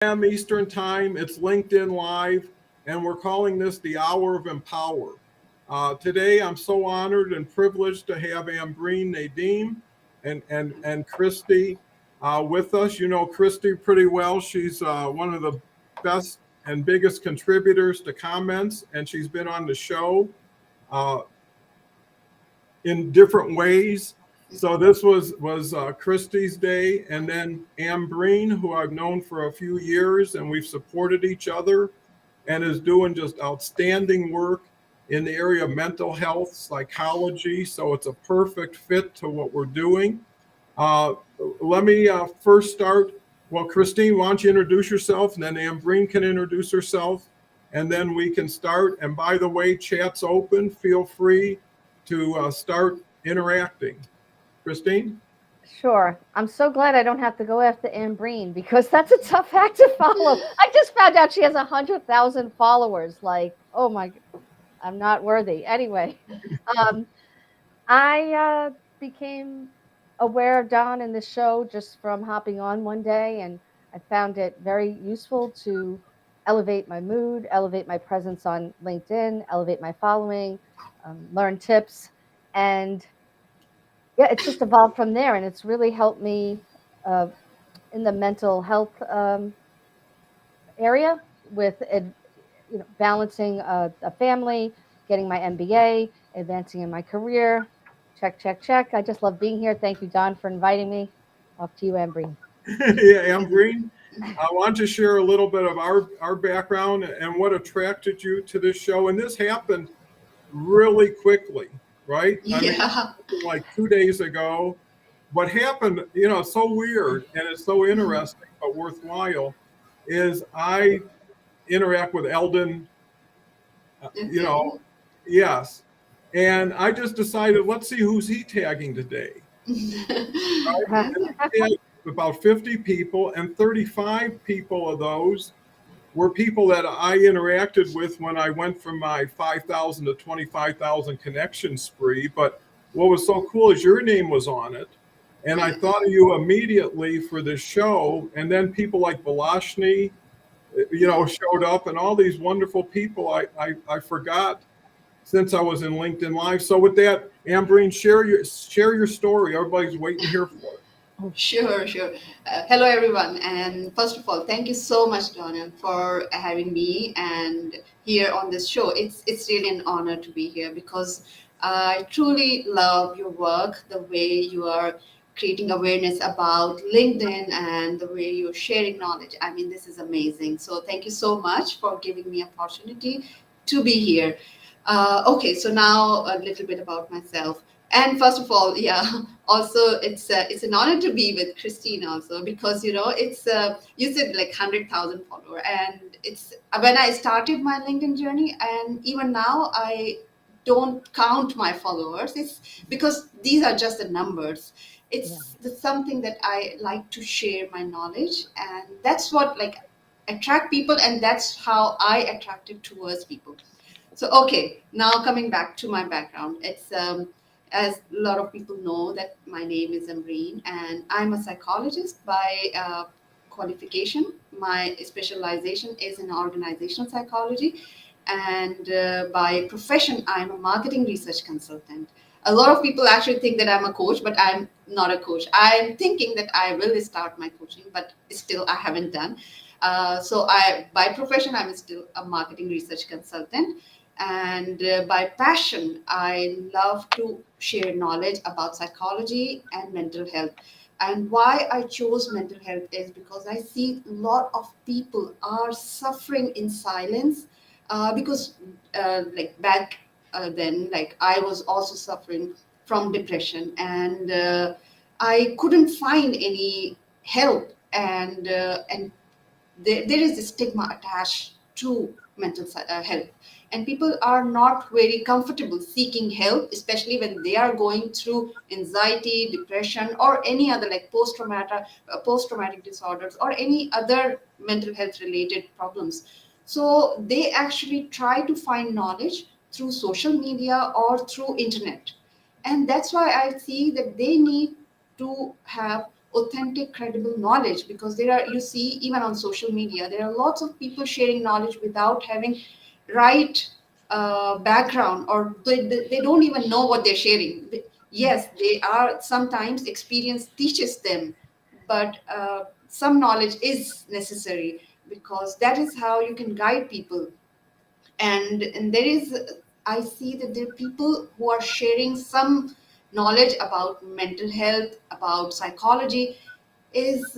p.m. Eastern Time. It's LinkedIn Live, and we're calling this the Hour of Empower. Today, I'm so honored and privileged to have Ambreen, Nadeem, and Christy with us. You know Christy pretty well. She's one of the best and biggest contributors to comments, and she's been on the show uh, in different ways. So this was Christie's day, and then Ambreen, who I've known for a few years, and we've supported each other, and is doing just outstanding work in the area of mental health, psychology. So it's a perfect fit to what we're doing. Uh, Let me first start. Well, Christine, why don't you introduce yourself, and then Ambreen can introduce herself, and then we can start. And by the way, chat's open. Feel free to start interacting. Christine? Sure. I'm so glad I don't have to go after Ambreen because that's a tough act to follow. I just found out she has 100,000 followers. Like, oh my, I'm not worthy. Anyway, um, I became aware of Don and the show just from hopping on one day, and I found it very useful to elevate my mood, elevate my presence on LinkedIn, elevate my following, learn tips, and yeah, it's just evolved from there, and it's really helped me uh, in the mental health area with balancing a family, getting my MBA, advancing in my career. Check, check, check. I just love being here. Thank you, Don, for inviting me. Off to you, Embry. Yeah, Ambreen, I want to share a little bit of our background and what attracted you to this show. And this happened really quickly, right? I mean, Yeah. like 2 days ago. What happened, it's so weird and it's so interesting but worthwhile, is I interact with Eldon, you know, Okay. yes. And I just decided, let's see who's he tagging today. Right? And he tagged about 50 people, and 35 people of those were people that I interacted with when I went from my 5,000 to 25,000 connection spree. But what was so cool is your name was on it. And I Yeah. thought of you immediately for this show. And then people like Balashny, showed up, and all these wonderful people I forgot since I was in LinkedIn Live. So with that, Ambreen, share your story. Everybody's waiting here for it. Sure, sure. Hello, everyone. And first of all, thank you so much, Donna, for having me and here on this show. It's really an honor to be here because I truly love your work, the way you are creating awareness about LinkedIn and the way you're sharing knowledge. I mean, this is amazing. So thank you so much for giving me opportunity to be here. Okay, so now a little bit about myself. And first of all, yeah, also it's an honor to be with Christine also because it's you said like 100,000 follower, and it's when I started my LinkedIn journey, and even now I don't count my followers. It's because these are just the numbers. Yeah. It's something that I like to share my knowledge, and that's what like attract people, and that's how I attracted towards people. So okay, now coming back to my background, it's as a lot of people know that my name is Ambreen, and I'm a psychologist by qualification. My specialization is in organizational psychology, and by profession, I'm a marketing research consultant. A lot of people actually think that I'm a coach, but I'm not a coach. I'm thinking that I will start my coaching, but still I haven't done. So by profession, I'm still a marketing research consultant, and by passion, I love to share knowledge about psychology and mental health. And why I chose mental health is because I see a lot of people are suffering in silence because like back then, like I was also suffering from depression, and I couldn't find any help, and there is a stigma attached to mental health, and people are not very comfortable seeking help, especially when they are going through anxiety, depression, or any other like post traumatic disorders or any other mental health related problems. So they actually try to find knowledge through social media or through internet, and that's why I see that they need to have authentic, credible knowledge, because there are, you see, even on social media, there are lots of people sharing knowledge without having right background, or they don't even know what they're sharing. Yes, they are, sometimes experience teaches them, but some knowledge is necessary, because that is how you can guide people. And there is, I see that there are people who are sharing some knowledge about mental health, about psychology, is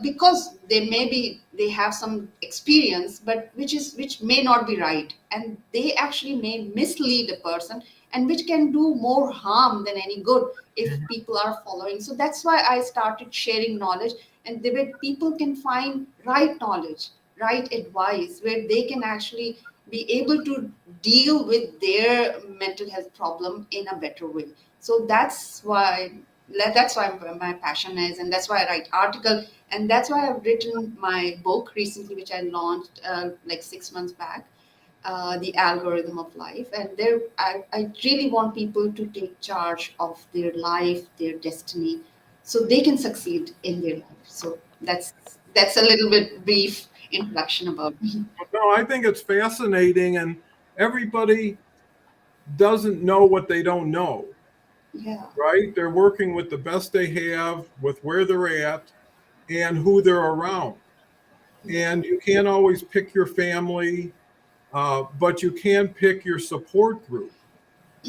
because they maybe they have some experience, but which may not be right, and they actually may mislead a person, and which can do more harm than any good if people are following. So that's why I started sharing knowledge, and the way people can find right knowledge, right advice, where they can actually be able to deal with their mental health problem in a better way. So that's why my passion is, and that's why I write article, and that's why I've written my book recently, which I launched like 6 months back, The Algorithm of Life. And there, I really want people to take charge of their life, their destiny, so they can succeed in their life. So that's a little bit brief introduction about me. No, I think it's fascinating, and everybody doesn't know what they don't know, Yeah. right? They're working with the best they have, with where they're at, and who they're around. And you can't always pick your family, but you can pick your support group.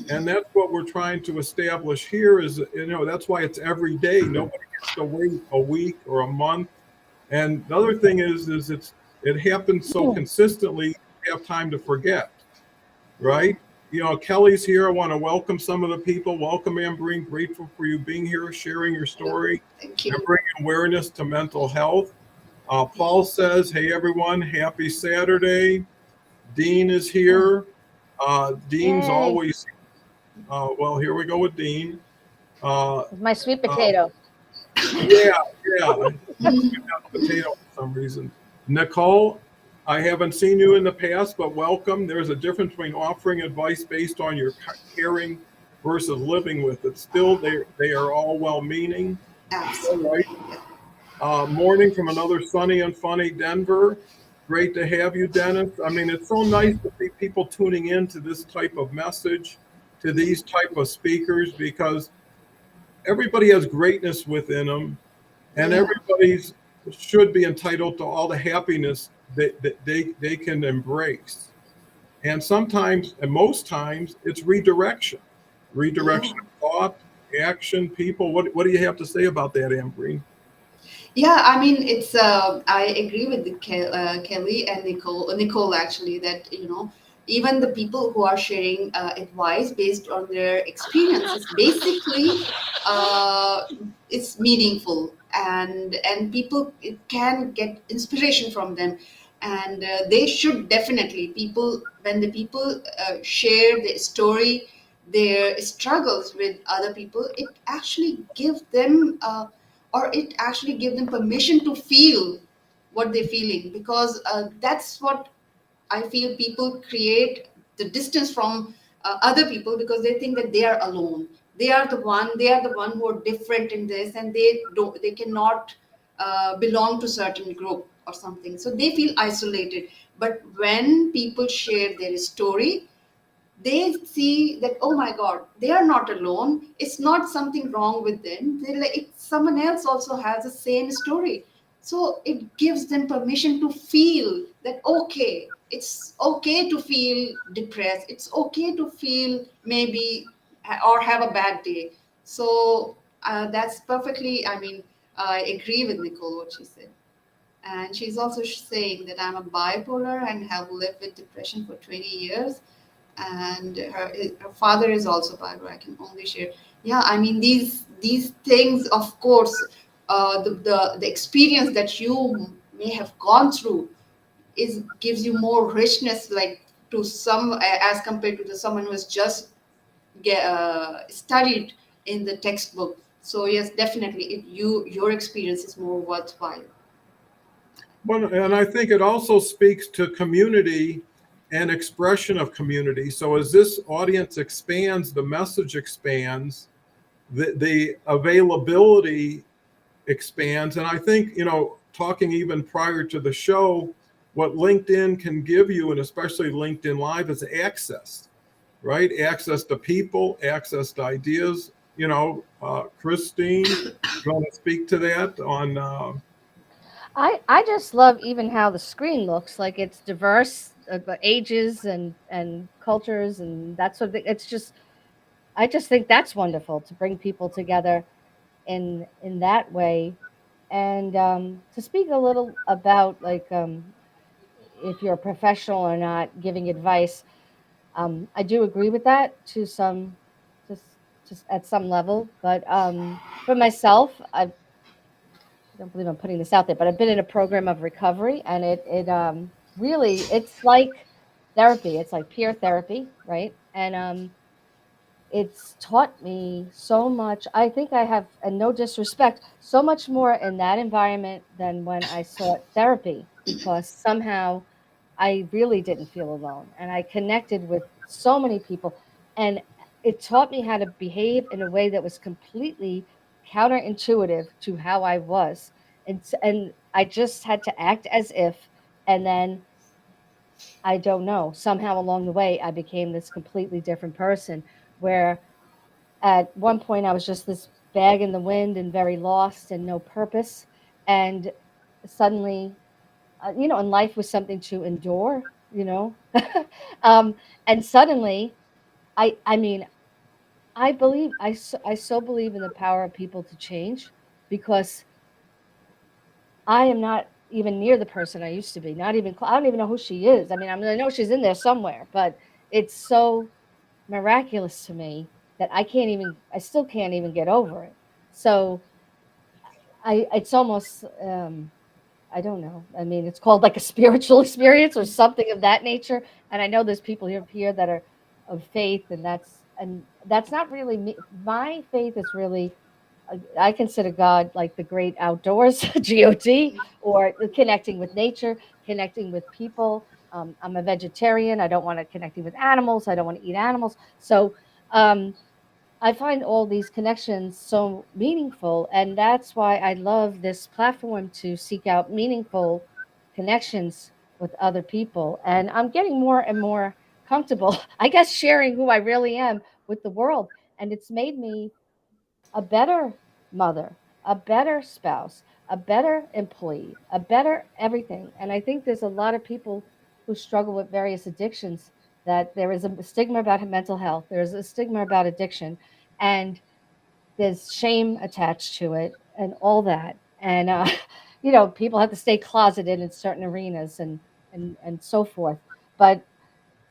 And that's what we're trying to establish here is, that's why it's every day. Nobody has to wait a week or a month. And the other thing is it happens so consistently, you have time to forget, right? Kelly's here. I want to welcome some of the people. Welcome, Ambreen. Grateful for you being here, sharing your story, Thank and you. bringing awareness to mental health. Paul says, hey, everyone, happy Saturday. Dean is here. Dean's Yay. always, well, here we go with Dean. Uh, It's my sweet uh, potato. yeah, yeah. Potato for some reason. Nicole, I haven't seen you in the past, but welcome. There's a difference between offering advice based on your caring versus living with it. Still, they are all well-meaning. All right. Absolutely. Morning from another sunny and funny Denver. Great to have you, Dennis. I mean, it's so nice to see people tuning in to this type of message, to these type of speakers, because everybody has greatness within them, and Yeah. everybody's should be entitled to all the happiness that they can embrace. And sometimes, and most times, it's redirection, Yeah. redirection of thought, action, people. What do you have to say about that, Ambreen? Yeah, I mean, it's. I agree with Kelly and Nicole actually, that even the people who are sharing advice based on their experiences, basically, uh, it's meaningful, and people can get inspiration from them, and they should definitely, people, when the people share their story, their struggles with other people, it actually gives them. Or it actually give them permission to feel what they're feeling, because that's what I feel, people create the distance from other people, because they think that they are alone, they are the one who are different in this, and they cannot belong to certain group or something, so they feel isolated. But when people share their story, they see that, oh my god, they are not alone, it's not something wrong with them, they like someone else also has the same story. So it gives them permission to feel that, okay, it's okay to feel depressed, it's okay to feel maybe or have a bad day. So that's perfectly, I mean, I agree with Nicole what she said. And she's also saying that I'm a bipolar and have lived with depression for 20 years, and her father is also bipolar. I can only share. Yeah, I mean, these things, of course, the experience that you may have gone through is gives you more richness, like to some as compared to the someone who has just studied in the textbook. So yes, definitely, your experience is more worthwhile. Well, and I think it also speaks to community and expression of community. So as this audience expands, the message expands, the availability expands. And I think, talking even prior to the show, what LinkedIn can give you, and especially LinkedIn Live, is access, right? Access to people, access to ideas. Christine, you want to speak to that on? I just love even how the screen looks like it's diverse, ages and cultures and that sort of thing. It's just I just think that's wonderful to bring people together in that way. And to speak a little about like if you're a professional or not, giving advice, I do agree with that to some, just just at some level. But for myself, I don't believe I'm putting this out there, but I've been in a program of recovery, and it really it's like therapy. It's like peer therapy, right? And it's taught me so much. I think I have, and no disrespect, so much more in that environment than when I sought therapy, because somehow I really didn't feel alone, and I connected with so many people, and it taught me how to behave in a way that was completely counterintuitive to how I was, and I just had to act as if, and then I don't know, somehow along the way I became this completely different person, where at one point I was just this bag in the wind and very lost and no purpose, and suddenly and life was something to endure, you know. um, and suddenly, I mean, I so believe in the power of people to change, because I am not even near the person I used to be. Not even, I don't even know who she is. I know she's in there somewhere, but it's so miraculous to me that I still can't even get over it. So it's almost, I don't know. I mean, it's called like a spiritual experience or something of that nature. And I know there's people here that are of faith, and that's not really me. My faith is really, I consider God like the great outdoors, God, or connecting with nature, connecting with people. I'm a vegetarian. I don't want to connecting with animals. I don't want to eat animals. So um, I find all these connections so meaningful, and that's why I love this platform to seek out meaningful connections with other people. And I'm getting more and more comfortable, I guess, sharing who I really am with the world. And it's made me a better mother, a better spouse, a better employee, a better everything. And I think there's a lot of people who struggle with various addictions, that there is a stigma about mental health, there's a stigma about addiction, and there's shame attached to it and all that. And people have to stay closeted in certain arenas and so forth. But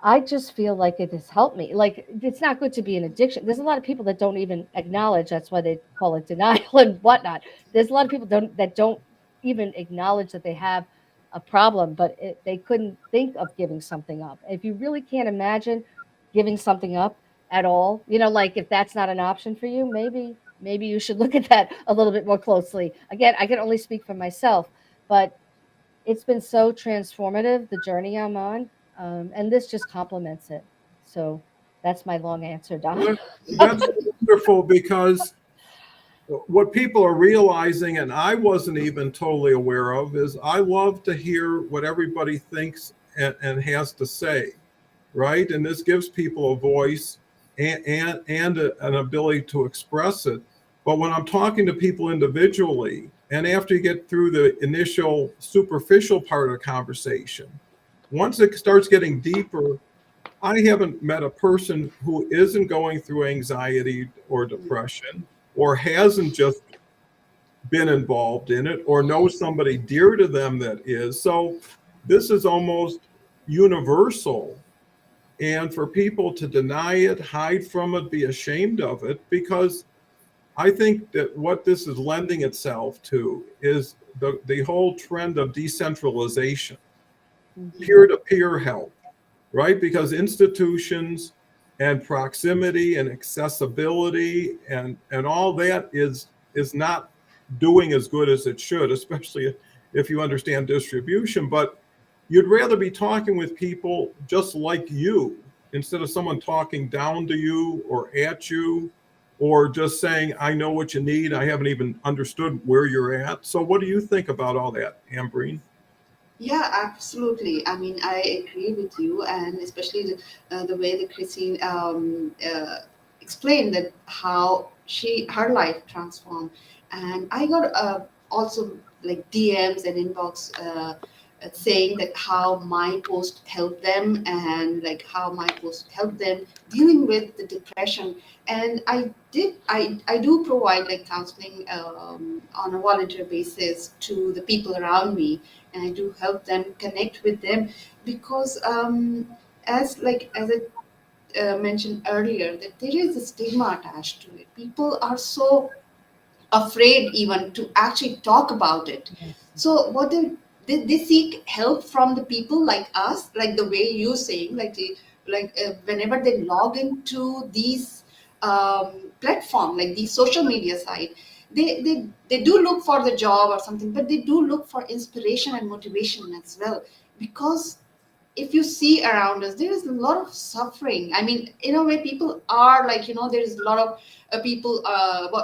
I just feel like it has helped me. Like, it's not good to be an addiction. There's a lot of people that don't even acknowledge. That's why they call it denial and whatnot. There's a lot of people that don't even acknowledge that they have a problem, but they couldn't think of giving something up. If you really can't imagine giving something up at all, like if that's not an option for you, maybe you should look at that a little bit more closely. Again, I can only speak for myself, but it's been so transformative, the journey I'm on, and this just complements it. So that's my long answer, Don. Well, that's wonderful, because what people are realizing, and I wasn't even totally aware of, is I love to hear what everybody thinks and has to say, right? And this gives people a voice and an ability to express it. But when I'm talking to people individually, and after you get through the initial superficial part of the conversation, once it starts getting deeper, I haven't met a person who isn't going through anxiety or depression, or hasn't just been involved in it, or knows somebody dear to them that is. So this is almost universal. And for people to deny it, hide from it, be ashamed of it, because I think that what this is lending itself to is the whole trend of decentralization, Mhm. peer-to-peer help, right? Because institutions and proximity and accessibility and all that is not doing as good as it should, especially if you understand distribution. But you'd rather be talking with people just like you, instead of someone talking down to you or at you or just saying, I know what you need. I haven't even understood where you're at. So what do you think about all that, Ambreen? Yeah, absolutely. I mean, I agree with you, and especially the way that Christine explained that how her life transformed, and I got also like DMs and inbox saying that how my post helped them, and like how my post helped them dealing with the depression. And I do provide like counseling on a volunteer basis to the people around me, and I do help them connect with them because as I mentioned earlier, that there is a stigma attached to it. People are so afraid even to actually talk about it. Yes. So they seek help from the people like us, like the way you're saying, whenever they log into these platform, like these social media site, they do look for the job or something, but they do look for inspiration and motivation as well. Because if you see around us, there is a lot of suffering. I mean, in a way, people are like, there is a lot of a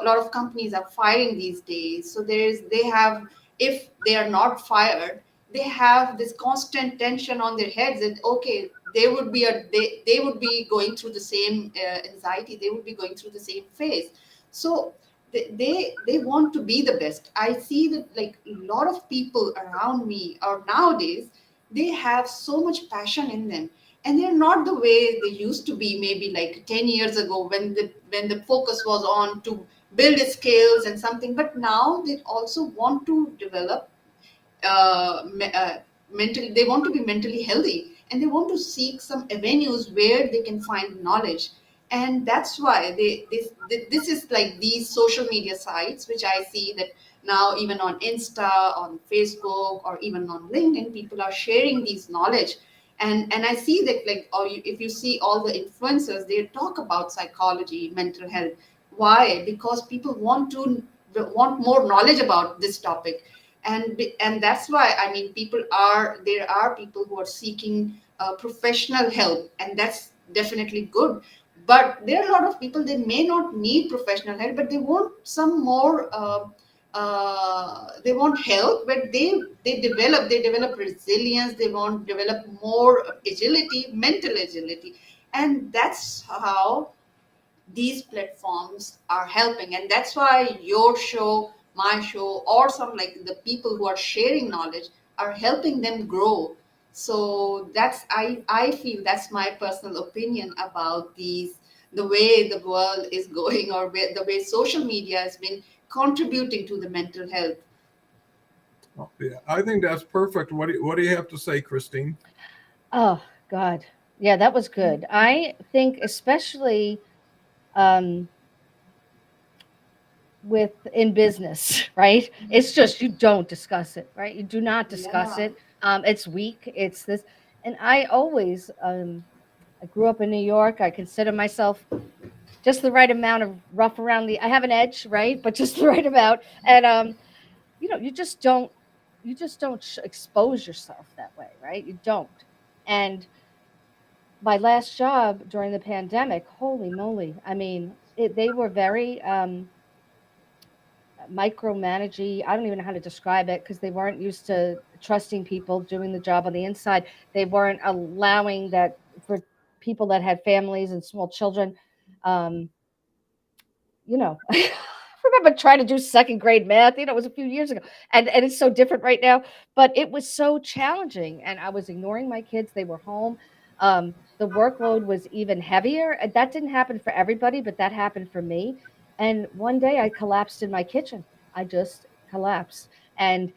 lot of companies are firing these days. So they have, if they are not fired, they have this constant tension on their heads that, okay, they would be going through the same anxiety, they would be going through the same phase. So they want to be the best. I see that like a lot of people around me, or nowadays, they have so much passion in them, and they're not the way they used to be maybe like 10 years ago, when the focus was on to build skills and something. But now they also want to develop mentally, they want to be mentally healthy, and they want to seek some avenues where they can find knowledge. And that's why this is like these social media sites, which I see that now even on Insta, on Facebook, or even on LinkedIn, people are sharing these knowledge. And I see that, like, if you see all the influencers, they talk about psychology, mental health. Why? Because people want more knowledge about this topic. And that's why, I mean, there are people who are seeking professional help, and that's definitely good. But there are a lot of people, they may not need professional help, but they want some more they want help, but they develop resilience, they want develop more agility, mental agility. And that's how these platforms are helping. And that's why your show, my show, or some like the people who are sharing knowledge are helping them grow. So that's, I feel that's my personal opinion about these, the way the world is going, or the way social media has been contributing to the mental health. Oh, yeah, I think that's perfect. What do you have to say, Christine? Oh God. Yeah, that was good. I think especially um with in business, right? It's just you don't discuss it, right? You do not discuss Yeah. it. It's weak. It's this, and I always I grew up in New York. I consider myself just the right amount of rough around the. I have an edge, right? But just the right amount. And you just don't expose yourself that way, right? You don't. And my last job during the pandemic, holy moly! I mean, they were very micromanagey. I don't even know how to describe it because they weren't used to trusting people doing the job on the inside. They weren't allowing that for people that had families and small children. Um, I remember trying to do second grade math. It was a few years ago, and it's so different right now. But it was so challenging, and I was ignoring my kids. They were home. The workload was even heavier. And that didn't happen for everybody, but that happened for me. And one day I collapsed in my kitchen. I just collapsed, and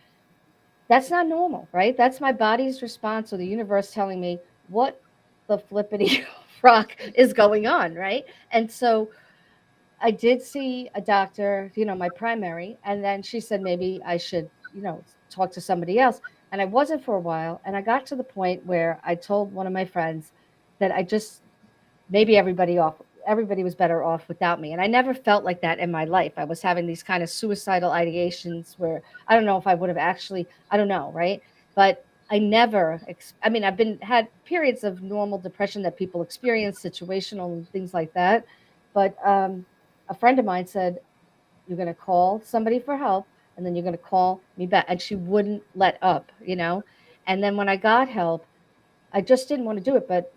that's not normal, right? That's my body's response or the universe telling me what the flippity rock is going on, right? And so I did see a doctor, my primary, and then she said maybe I should, talk to somebody else. And I wasn't for a while. And I got to the point where I told one of my friends that I just maybe everybody was better off without me. And I never felt like that in my life. I was having these kind of suicidal ideations where I don't know if I would have actually, I don't know, right? But I never, I mean, I've been had periods of normal depression that people experience, situational and things like that. But a friend of mine said, you're going to call somebody for help and then you're going to call me back. And she wouldn't let up, you know? And then when I got help, I just didn't want to do it, but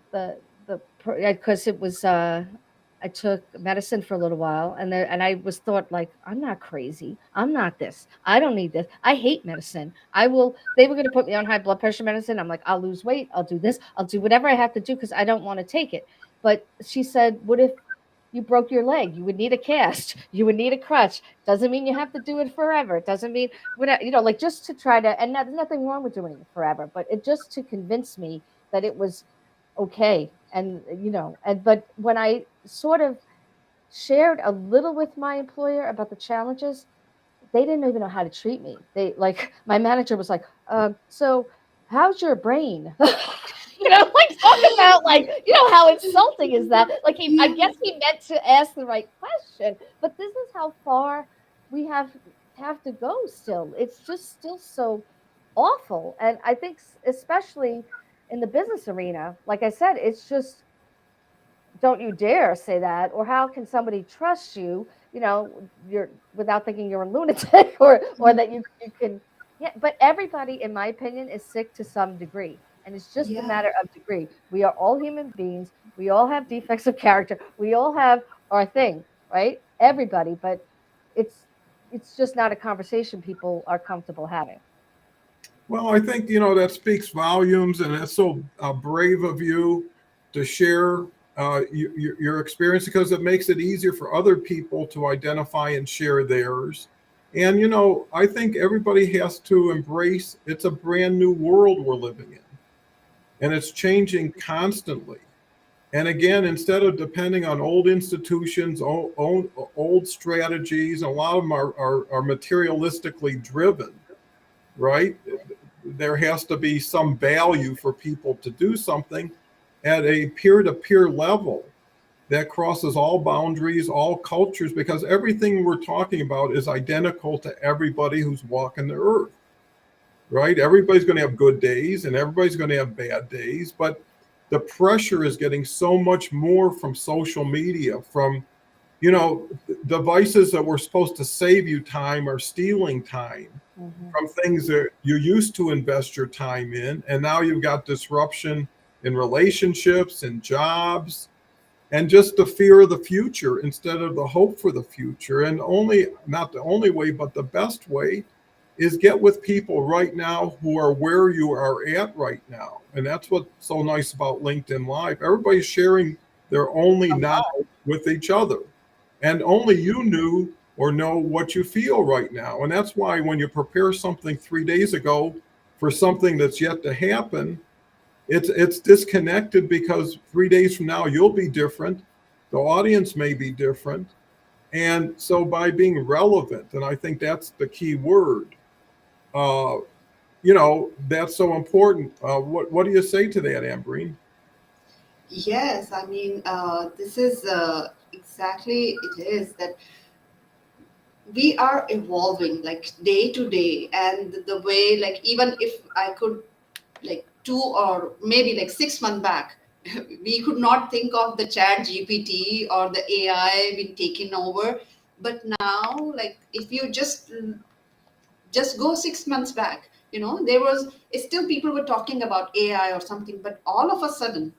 because it was I took medicine for a little while, and I was thought like I'm not crazy, I'm not this, I don't need this, I hate medicine. I will. They were going to put me on high blood pressure medicine. I'm like, I'll lose weight, I'll do this, I'll do whatever I have to do because I don't want to take it. But she said, what if you broke your leg? You would need a cast. You would need a crutch. Doesn't mean you have to do it forever. It doesn't mean whatever, you know, like just to try to. And there's nothing wrong with doing it forever, but it just to convince me that it was okay. And you know, and but when I sort of shared a little with my employer about the challenges, they didn't even know how to treat me. They like my manager was like, so how's your brain? You know, like talk about like, you know, how insulting is that? Like I Yeah. guess he meant to ask the right question, but this is how far we have to go still. It's just still so awful. And I think especially in the business arena, like I said, it's just don't you dare say that, or how can somebody trust you, you know, you're without thinking you're a lunatic or that you can. Yeah, but everybody in my opinion is sick to some degree, and it's just a Yeah. matter of degree. We are all human beings, we all have defects of character, we all have our thing, right? Everybody, but it's it's just not a conversation people are comfortable having. Well, I think, that speaks volumes, and it's so brave of you to share your experience because it makes it easier for other people to identify and share theirs. And, I think everybody has to embrace it's a brand new world we're living in, and it's changing constantly. And again, instead of depending on old institutions, old strategies, a lot of them are materialistically driven, right? There has to be some value for people to do something at a peer to peer level that crosses all boundaries, all cultures, because everything we're talking about is identical to everybody who's walking the earth, right? Everybody's going to have good days and everybody's going to have bad days, but the pressure is getting so much more from social media, from devices that were supposed to save you time are stealing time Hmm. from things that you used to invest your time in. And now you've got disruption in relationships and jobs and just the fear of the future instead of the hope for the future. And not the only way, but the best way is get with people right now who are where you are at right now. And that's what's so nice about LinkedIn Live. Everybody's sharing their only now with each other. And only you knew or know what you feel right now. And that's why when you prepare something 3 days ago for something that's yet to happen, it's disconnected because 3 days from now you'll be different. The audience may be different. And so by being relevant, and I think that's the key word, uh, that's so important. What do you say to that, Ambreen? Yes, I mean, this is exactly it is that we are evolving like day to day, and the way, like, even if I could, like, 2 or maybe like 6 months back, we could not think of the chat GPT or the AI being taken over. But now, like, if you just go 6 months back, there was still people were talking about AI or something, but all of a sudden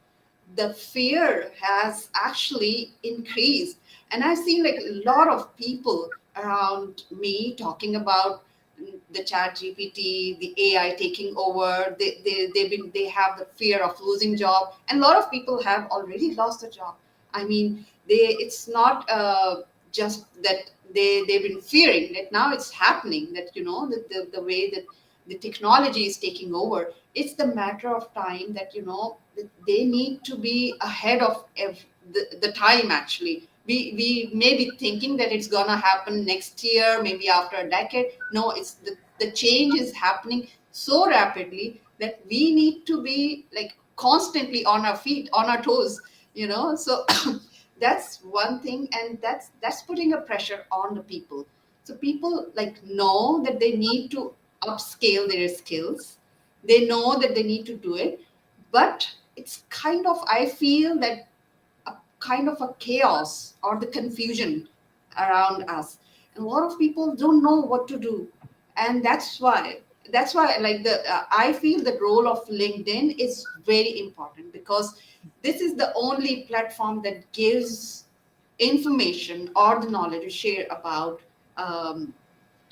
the fear has actually increased. And I've seen like a lot of people around me talking about the chat GPT, the AI taking over. They have the fear of losing job, and a lot of people have already lost a job. I mean, it's not just that they've been fearing that. Now it's happening that, the way that the technology is taking over. It's the matter of time that, that they need to be ahead of the time. Actually, we may be thinking that it's gonna happen next year, maybe after a decade. No, it's the change is happening so rapidly that we need to be like constantly on our feet, on our toes, so that's one thing. And that's putting a pressure on the people. So people like know that they need to upscale their skills. They know that they need to do it, but it's kind of, I feel that, a kind of a chaos or the confusion around us, and a lot of people don't know what to do. And that's why like the I feel the role of LinkedIn is very important, because this is the only platform that gives information or the knowledge to share about um,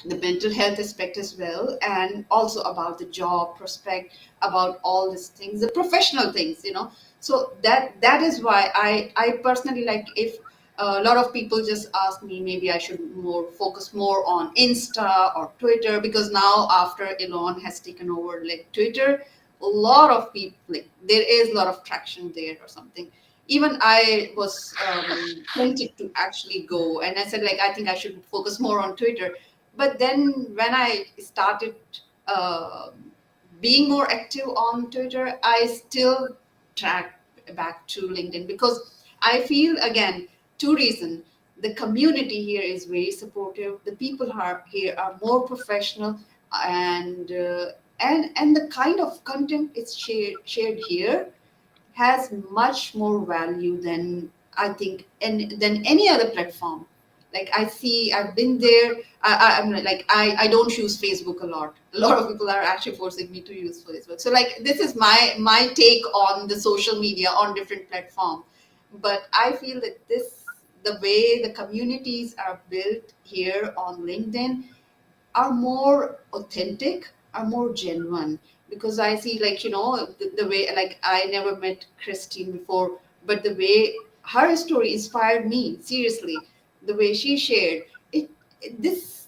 the mental health aspect as well, and also about the job prospect, about all these things, the professional things, so that is why I personally, like, if a lot of people just ask me, maybe I should more focus more on Insta or Twitter, because now after Elon has taken over like Twitter, a lot of people, like, there is a lot of traction there or something. Even I was tempted to actually go, and I said, like, I think I should focus more on Twitter. But then when I started uh, being more active on Twitter, I still track back to LinkedIn, because I feel, again, two reasons. The community here is very supportive. The people are here are more professional, and and the kind of content is shared here has much more value than, I think, and than any other platform. Like, I've been there. I'm like, I don't use Facebook a lot. A lot of people are actually forcing me to use Facebook. So, like, this is my take on the social media on different platform. But I feel that the way the communities are built here on LinkedIn are more authentic, are more genuine. Because I see, like, the way, like, I never met Christine before, but the way her story inspired me, seriously, the way she shared it, this,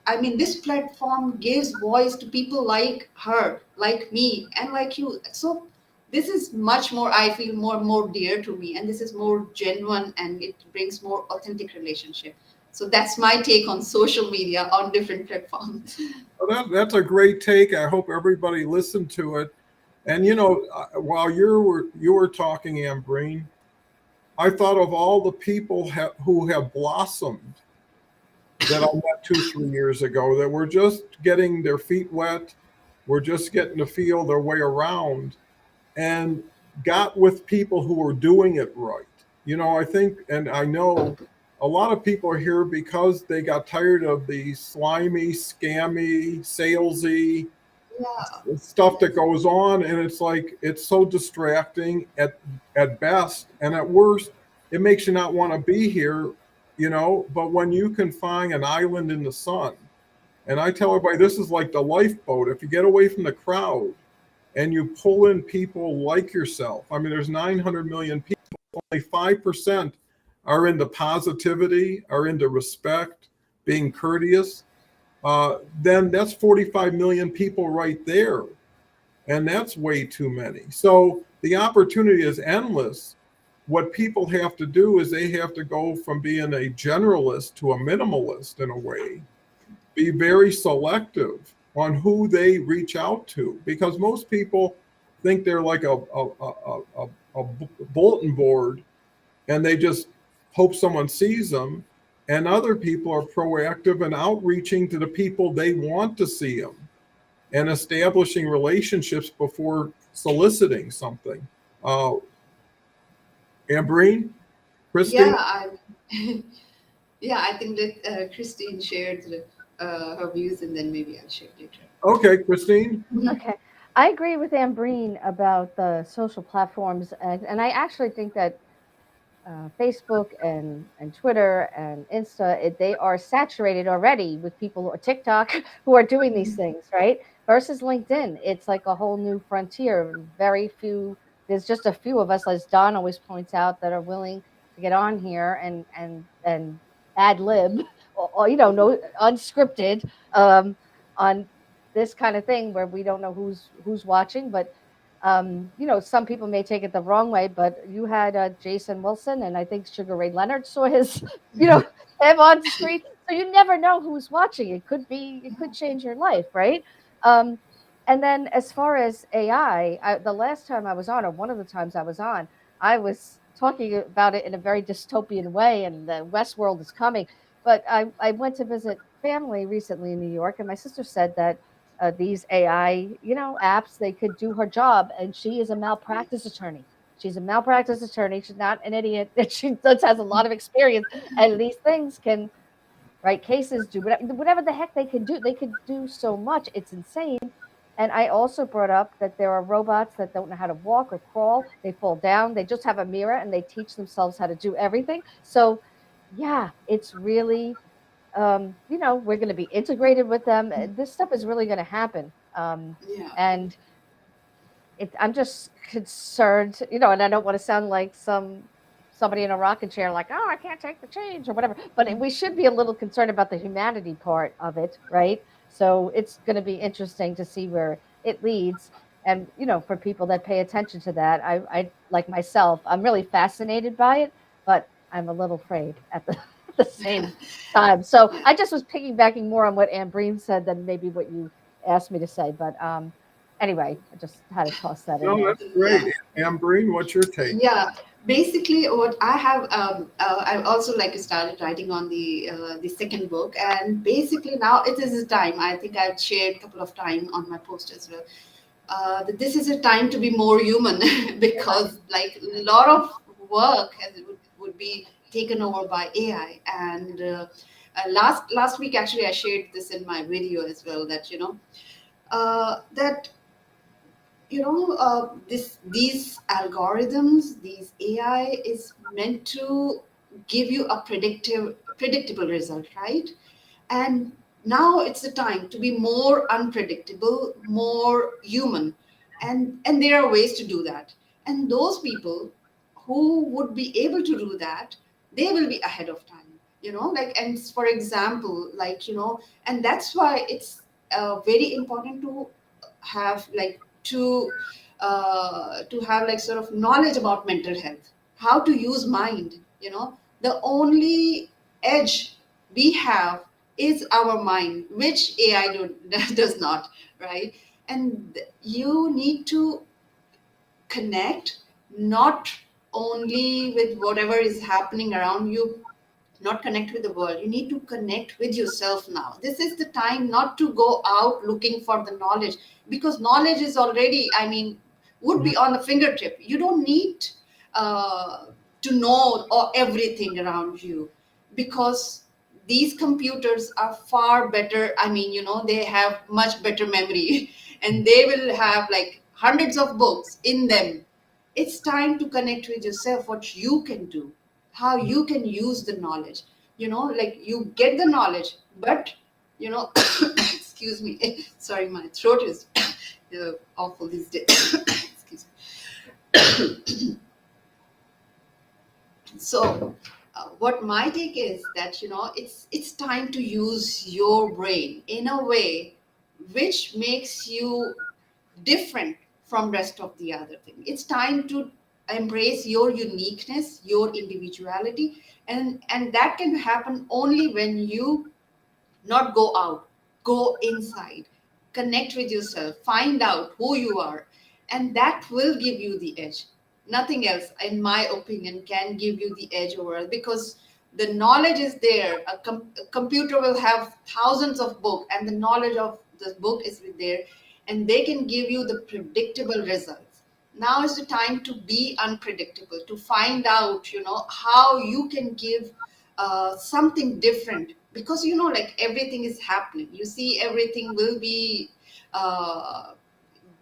I mean, this platform gives voice to people like her, like me, and like you. So this is much more, I feel, more dear to me, and this is more genuine, and it brings more authentic relationship. So that's my take on social media on different platforms. Well, that's a great take. I hope everybody listened to it. And while you were talking, Ambreen, I thought of all the people who have blossomed that I met 2, 3 years ago that were just getting their feet wet, were just getting to feel their way around, and got with people who were doing it right. I think, and I know a lot of people are here because they got tired of the slimy, scammy, salesy Yeah, stuff that goes on, and it's like it's so distracting at best, and at worst it makes you not want to be here. But when you can find an island in the sun, and I tell everybody this is like the lifeboat. If you get away from the crowd and you pull in people like yourself, I mean, there's 900 million people, only 5% are into positivity, are into respect, being courteous, then that's 45 million people right there. And that's way too many. So the opportunity is endless. What people have to do is they have to go from being a generalist to a minimalist in a way, be very selective on who they reach out to, because most people think they're like a bulletin board, and they just hope someone sees them. And other people are proactive and outreaching to the people they want to see them and establishing relationships before soliciting something. Uh, Ambreen, yeah, Christine? yeah. I think that Christine shared her views, and then maybe I'll share later. Okay, Christine? Okay. I agree with Ambreen about the social platforms, and I actually think that Facebook and Twitter and Insta, they are saturated already with people, or TikTok, who are doing these things, right? Versus LinkedIn, it's like a whole new frontier. Very few, there's just a few of us, as Don always points out, that are willing to get on here and ad lib, or no, unscripted, on this kind of thing where we don't know who's watching, but some people may take it the wrong way, but you had Jason Wilson, and I think Sugar Ray Leonard saw his, him on the screen. So you never know who's watching. It could change your life, right? Um, and then as far as AI, the last time I was on, or one of the times I was on, I was talking about it in a very dystopian way, and the Westworld is coming. But I went to visit family recently in New York, and my sister said that these AI, apps, they could do her job. And she is a malpractice attorney. She's a malpractice attorney. She's not an idiot. She does has a lot of experience, and these things can write cases, do whatever the heck they can do. They could do so much. It's insane. And I also brought up that there are robots that don't know how to walk or crawl. They fall down. They just have a mirror and they teach themselves how to do everything. So, yeah, it's really, we're going to be integrated with them. This stuff is really going to happen. Yeah. And I'm just concerned, and I don't want to sound like somebody in a rocking chair, like, oh, I can't take the change or whatever. But we should be a little concerned about the humanity part of it, right? So it's going to be interesting to see where it leads. And for people that pay attention to that, I like myself, I'm really fascinated by it, but I'm a little afraid at the same time. So Yeah. I just was piggybacking more on what Ambreen said than maybe what you asked me to say. But anyway, I just had to toss that in No, there. that's great. Ambreen, what's your take? Yeah, basically, what I have, I also like started writing on the second book, and basically now it is a time. I think I've shared a couple of times on my post as well. That this is a time to be more human because like a lot of work would be taken over by AI. And last week actually I shared this in my video as well, that that these algorithms, these AI is meant to give you a predictable result, right? And now it's the time to be more unpredictable, more human. And there are ways to do that. And those people who would be able to do that, they will be ahead of time. Like, and for example, like, and that's why it's very important to have like to have like sort of knowledge about mental health, how to use mind. The only edge we have is our mind, which AI does not, right? And you need to connect not only with whatever is happening around you, not connect with the world. You need to connect with yourself now. This is the time not to go out looking for the knowledge, because knowledge is already, I mean, would be on the fingertip. You don't need uh, to know or everything around you, because these computers are far better. I mean, they have much better memory and they will have like hundreds of books in them. It's time to connect with yourself, what you can do, how you can use the knowledge. Like you get the knowledge, but excuse me, sorry, my throat is awful these days. Excuse me. So what my take is that it's time to use your brain in a way which makes you different from rest of the other thing. It's time to embrace your uniqueness, your individuality, and that can happen only when you not go out, go inside, connect with yourself, find out who you are, and that will give you the edge. Nothing else, in my opinion, can give you the edge over us, because the knowledge is there. A computer will have thousands of books, and the knowledge of the book is there, and they can give you the predictable results. Now is the time to be unpredictable, to find out, how you can give something different, because like everything is happening. You see, everything will be uh,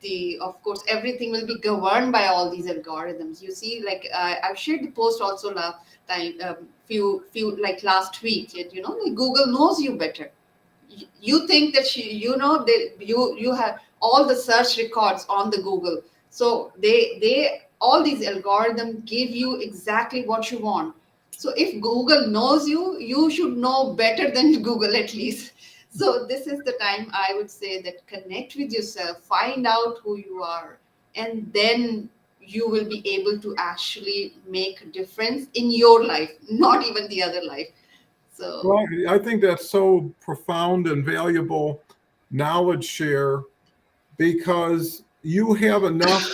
the of course everything will be governed by all these algorithms. You see, like I've shared the post also last time, few like last week, that like Google knows you better. You think that you have all the search records on the Google, so they all these algorithms give you exactly what you want. So if Google knows you, you should know better than Google at least. So this is the time I would say that connect with yourself, find out who you are, and then you will be able to actually make a difference in your life, not even the other life. So Well, I think that's so profound and valuable knowledge share, because you have enough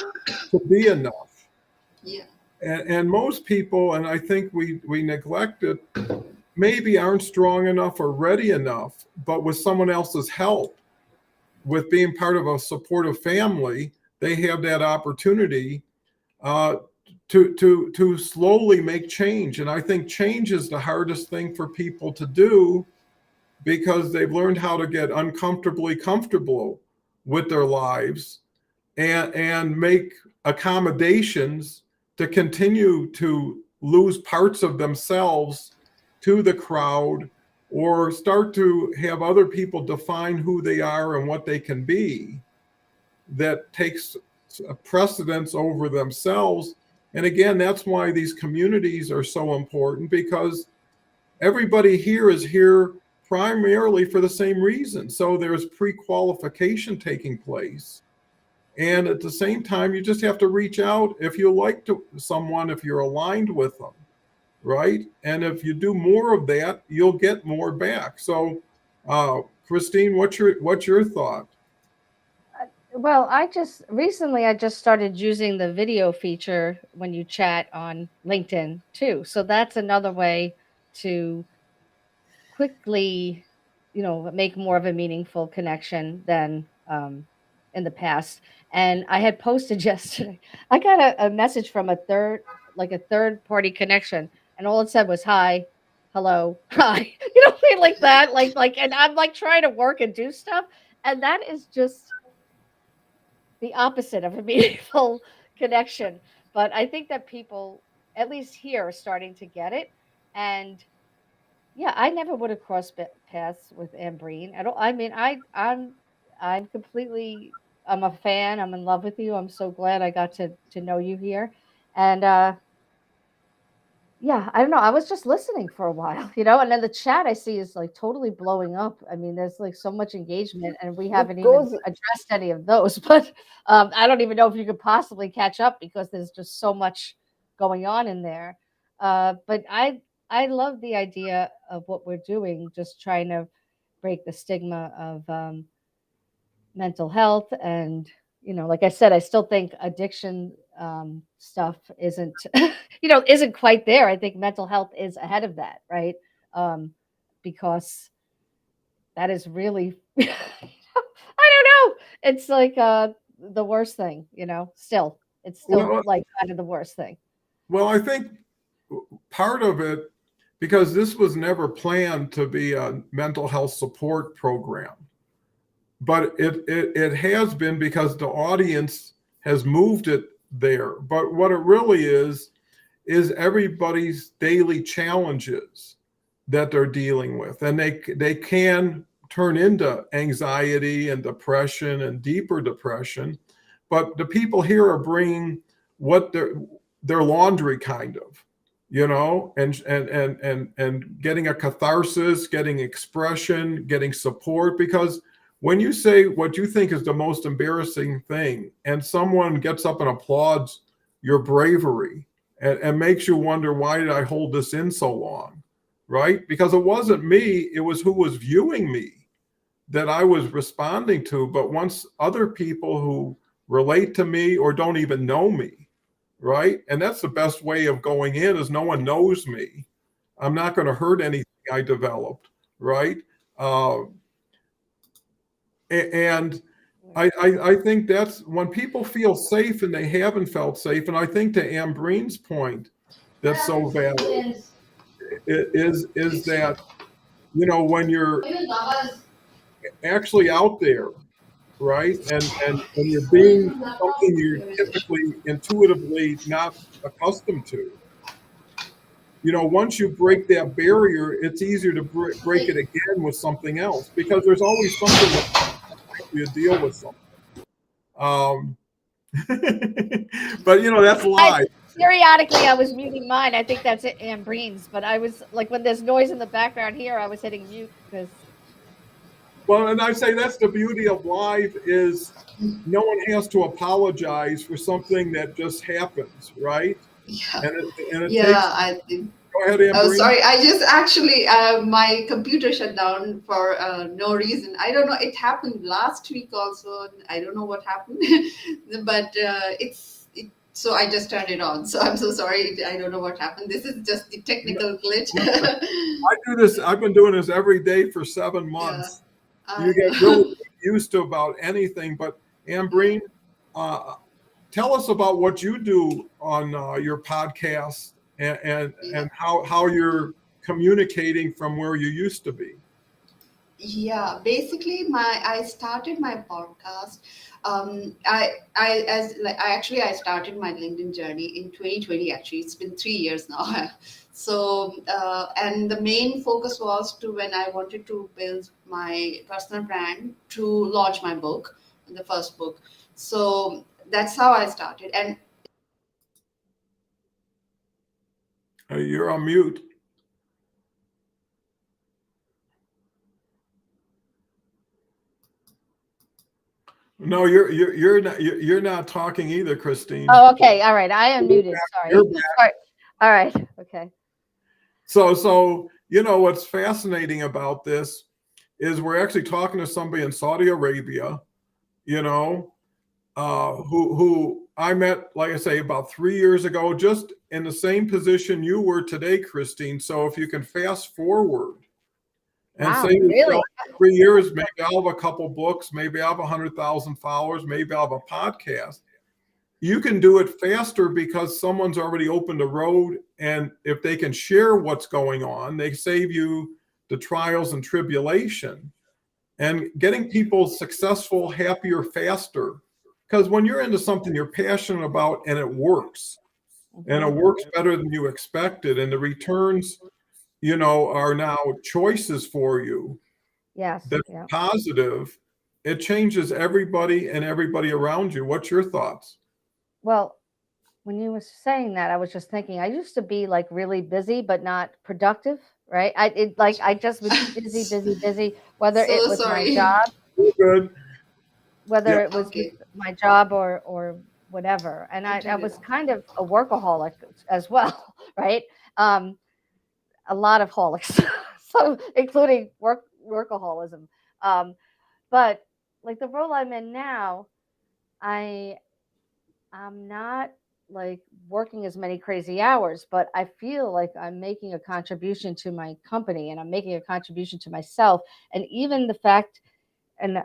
to be enough. yeah. And most people, and I think we neglect it, maybe aren't strong enough or ready enough, but with someone else's help, with being part of a supportive family, they have that opportunity uh, to slowly make change. And I think change is the hardest thing for people to do because they've learned how to get uncomfortably comfortable with their lives and make accommodations to continue to lose parts of themselves to the crowd, or start to have other people define who they are and what they can be, that takes precedence over themselves. And again, that's why these communities are so important, because everybody here is here primarily for the same reason. So there's pre-qualification taking place. And at the same time, you just have to reach out if you like to someone, if you're aligned with them, right? And if you do more of that, you'll get more back. So, Christine, what's your thought? Well, I just started using the video feature when you chat on LinkedIn too. So that's another way to quickly, make more of a meaningful connection than in the past. And I had posted yesterday, I got a message from a third party connection, and all it said was hi, hello, hi, like that, and I'm like trying to work and do stuff, and that is just the opposite of a meaningful connection. But I think that people, at least here, are starting to get it. And yeah, I never would have crossed paths with Ambreen at all. I mean, I'm completely, I'm a fan. I'm in love with you. I'm so glad I got to know you here. And yeah, I don't know. I was just listening for a while, and then the chat I see is like totally blowing up. I mean, there's like so much engagement, and we haven't even goes addressed any of those. But I don't even know if you could possibly catch up because there's just so much going on in there. But I love the idea of what we're doing, just trying to break the stigma of mental health. And like I said, I still think addiction stuff isn't isn't quite there. I think mental health is ahead of that, right? Because that is really I don't know, it's like the worst thing, still it's still Well, like kind of the worst thing. well, I think part of it, because this was never planned to be a mental health support program, but it has been because the audience has moved it there. But what it really is everybody's daily challenges that they're dealing with, and they can turn into anxiety and depression and deeper depression. But the people here are bringing what their laundry, kind of, and getting a catharsis, getting expression, getting support. Because when you say what you think is the most embarrassing thing, and someone gets up and applauds your bravery and makes you wonder, why did I hold this in so long? Right? Because it wasn't me, it was who was viewing me that I was responding to. But once other people who relate to me or don't even know me, right? And that's the best way of going in, is no one knows me. I'm not going to hurt anything I developed, right? And I think that's when people feel safe, and they haven't felt safe. And I think, to Ambreen's point, that's so valid, is that, when you're actually out there, right, and when you're being something you're typically intuitively not accustomed to, once you break that barrier, it's easier to break it again with something else, because there's always something that you deal with something. But that's live. Periodically, I was muting mine. I think that's it, Ambreen's. But I was like, when there's noise in the background here, I was hitting mute because. Well, and I say that's the beauty of live, is no one has to apologize for something that just happens, right? Yeah. And it Yeah, takes. Go ahead, Ambreen. Oh, sorry. I just actually, my computer shut down for no reason. I don't know. It happened last week also. I don't know what happened, but so I just turned it on. So I'm so sorry. I don't know what happened. This is just the technical glitch. I do this. I've been doing this every day for 7 months. You get really used to about anything. But Ambreen, tell us about what you do on your podcast and how you're communicating from where you used to be. Yeah, basically, I started my podcast. I started my LinkedIn journey in 2020. Actually, it's been 3 years now. So, and the main focus was to when I wanted to build my personal brand to launch my book, the first book. So that's how I started. And You're on mute. No, you're not talking either, Christine. Oh, okay. All right. I am muted. Sorry. You're back. Sorry. All right. Okay. So what's fascinating about this is we're actually talking to somebody in Saudi Arabia, you know, who I met, like I say, about 3 years ago, just in the same position you were today, Christine. So if you can fast forward and Wow. say to Really? yourself, 3 years, maybe I'll have a couple books, maybe I'll have 100,000 followers, maybe I'll have a podcast. You can do it faster because someone's already opened a road, and if they can share what's going on, they save you the trials and tribulation. And getting people successful, happier, faster. Because when you're into something you're passionate about and it works better than you expected, and the returns, are now choices for you Yes. that Yeah. positive, it changes everybody and everybody around you. What's your thoughts? Well, when you were saying that, I was just thinking I used to be like really busy but not productive, right? I just was busy, busy, busy, whether it so was my sorry. job, Good. Yeah. whether it was with Okay, my job or whatever. And I internet. was kind of a workaholic as well, right? Um, a lot of holics, so including workaholism. Um, but like the role I'm in now, I I'm not like working as many crazy hours, but I feel like I'm making a contribution to my company and I'm making a contribution to myself. And even the fact, and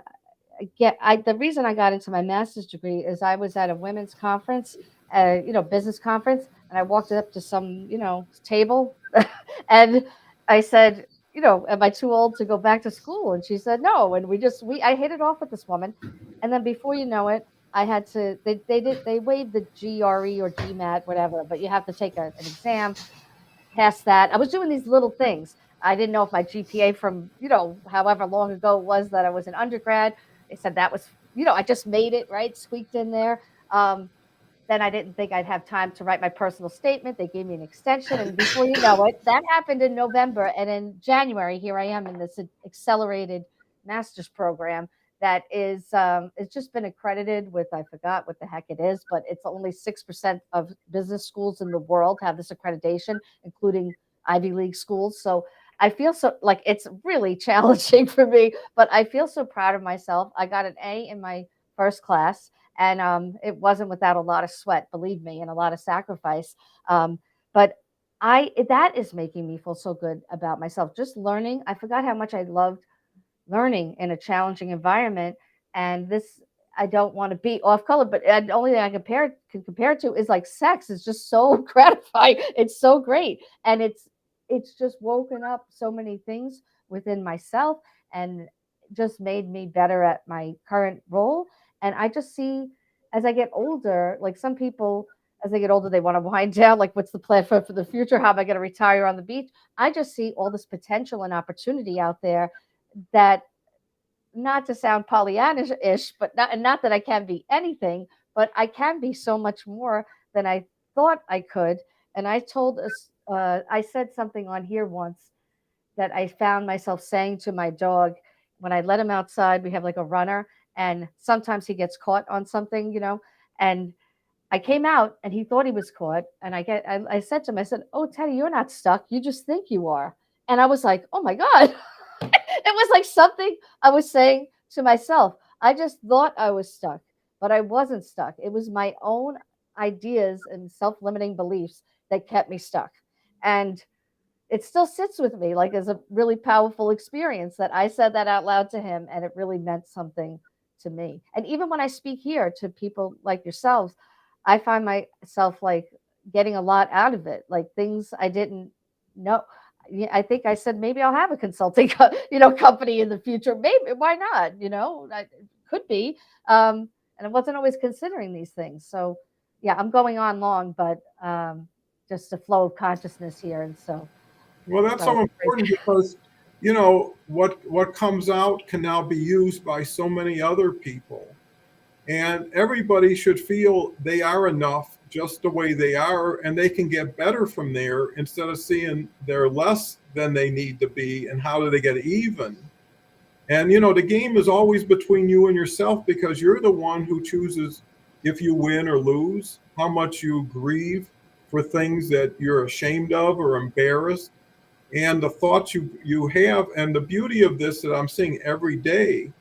the reason I got into my master's degree is I was at a women's conference, business conference, and I walked up to some, table, and I said, am I too old to go back to school? And she said no. And I hit it off with this woman, and then before you know it, I had to. They waived the GRE or GMAT, whatever, but you have to take an exam, pass that. I was doing these little things. I didn't know if my GPA from, however long ago it was that I was an undergrad. They said that was, I just made it, right? Squeaked in there. Um, then I didn't think I'd have time to write my personal statement. They gave me an extension. And before you know it, that happened in November. And in January, here I am in this accelerated master's program that is it's just been accredited with, I forgot what the heck it is, but it's only 6% of business schools in the world have this accreditation, including Ivy League schools. So I feel so like it's really challenging for me, but I feel so proud of myself. I got an A in my first class, and it wasn't without a lot of sweat, believe me, and a lot of sacrifice. But that is making me feel so good about myself. Just learning. I forgot how much I loved learning in a challenging environment. And this, I don't want to be off color, but the only thing I can compare it to is like sex. It's just so gratifying. It's so great. And it's just woken up so many things within myself and just made me better at my current role. And I just see as I get older, like some people, as they get older, they want to wind down. Like, what's the plan for the future? How am I going to retire on the beach? I just see all this potential and opportunity out there that, not to sound Pollyanna-ish, but not that I can be anything, but I can be so much more than I thought I could. And I said something on here once that I found myself saying to my dog when I let him outside. We have like a runner, and sometimes he gets caught on something, and I came out and he thought he was caught. And I said to him, I said, "Oh, Teddy, you're not stuck. You just think you are." And I was like, "Oh my God." It was like something I was saying to myself. I just thought I was stuck, but I wasn't stuck. It was my own ideas and self limiting beliefs that kept me stuck. And it still sits with me like as a really powerful experience that I said that out loud to him, and it really meant something to me. And even when I speak here to people like yourselves, I find myself like getting a lot out of it, like things I didn't know. Yeah, I think I said maybe I'll have a consulting, company in the future. Maybe why not? Could be. And I wasn't always considering these things. So yeah, I'm going on long, but just a flow of consciousness here, and so Well, that's sorry. so important because, what comes out can now be used by so many other people. And everybody should feel they are enough just the way they are, and they can get better from there instead of seeing they're less than they need to be and how do they get even. And the game is always between you and yourself because you're the one who chooses if you win or lose, how much you grieve for things that you're ashamed of or embarrassed, and the thoughts you have. And the beauty of this that I'm seeing every day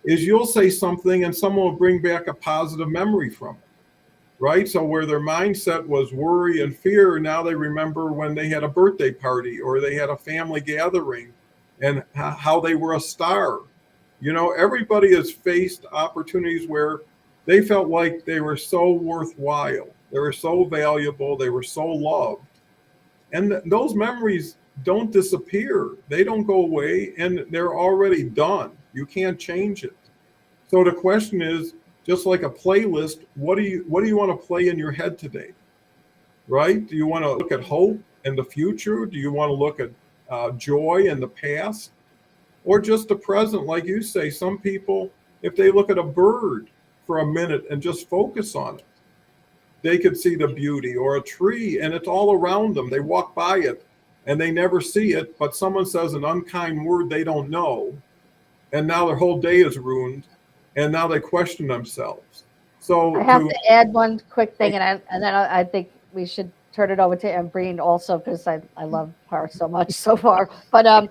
is you'll say something and someone will bring back a positive memory from it, right? So where their mindset was worry and fear, now they remember when they had a birthday party or they had a family gathering and how they were a star. Everybody has faced opportunities where they felt like they were so worthwhile, they were so valuable, they were so loved. And those memories don't disappear, they don't go away, and they're already done. You can't change it. So the question is, just like a playlist, what do you want to play in your head today, right? Do you want to look at hope and the future? Do you want to look at joy in the past, or just the present? Like you say, some people, if they look at a bird for a minute and just focus on it, they could see the beauty, or a tree and it's all around them. They walk by it and they never see it, but someone says an unkind word they don't know, and now their whole day is ruined, and now they question themselves. So I have to add one quick thing, and then I think we should turn it over to Ambreen also because I love her so much so far. But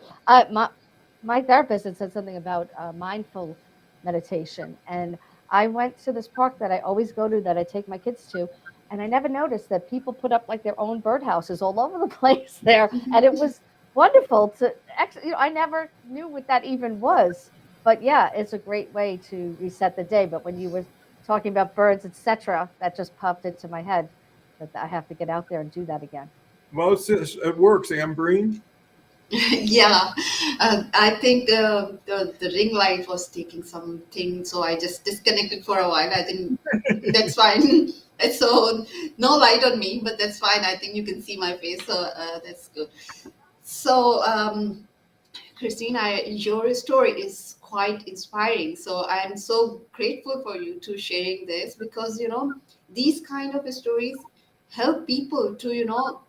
my therapist had said something about mindful meditation, and I went to this park that I always go to, that I take my kids to, and I never noticed that people put up like their own birdhouses all over the place there, and it was wonderful to actually. I never knew what that even was, but yeah, it's a great way to reset the day. But when you were talking about birds, etc., that just popped into my head that I have to get out there and do that again. well, it works, Ambreen. Yeah, I think the ring light was taking something, so I just disconnected for a while. I think that's fine. So no light on me, but that's fine. I think you can see my face, so that's good. So Christine, your story is quite inspiring. So I am so grateful for you to sharing this, because these kind of stories help people to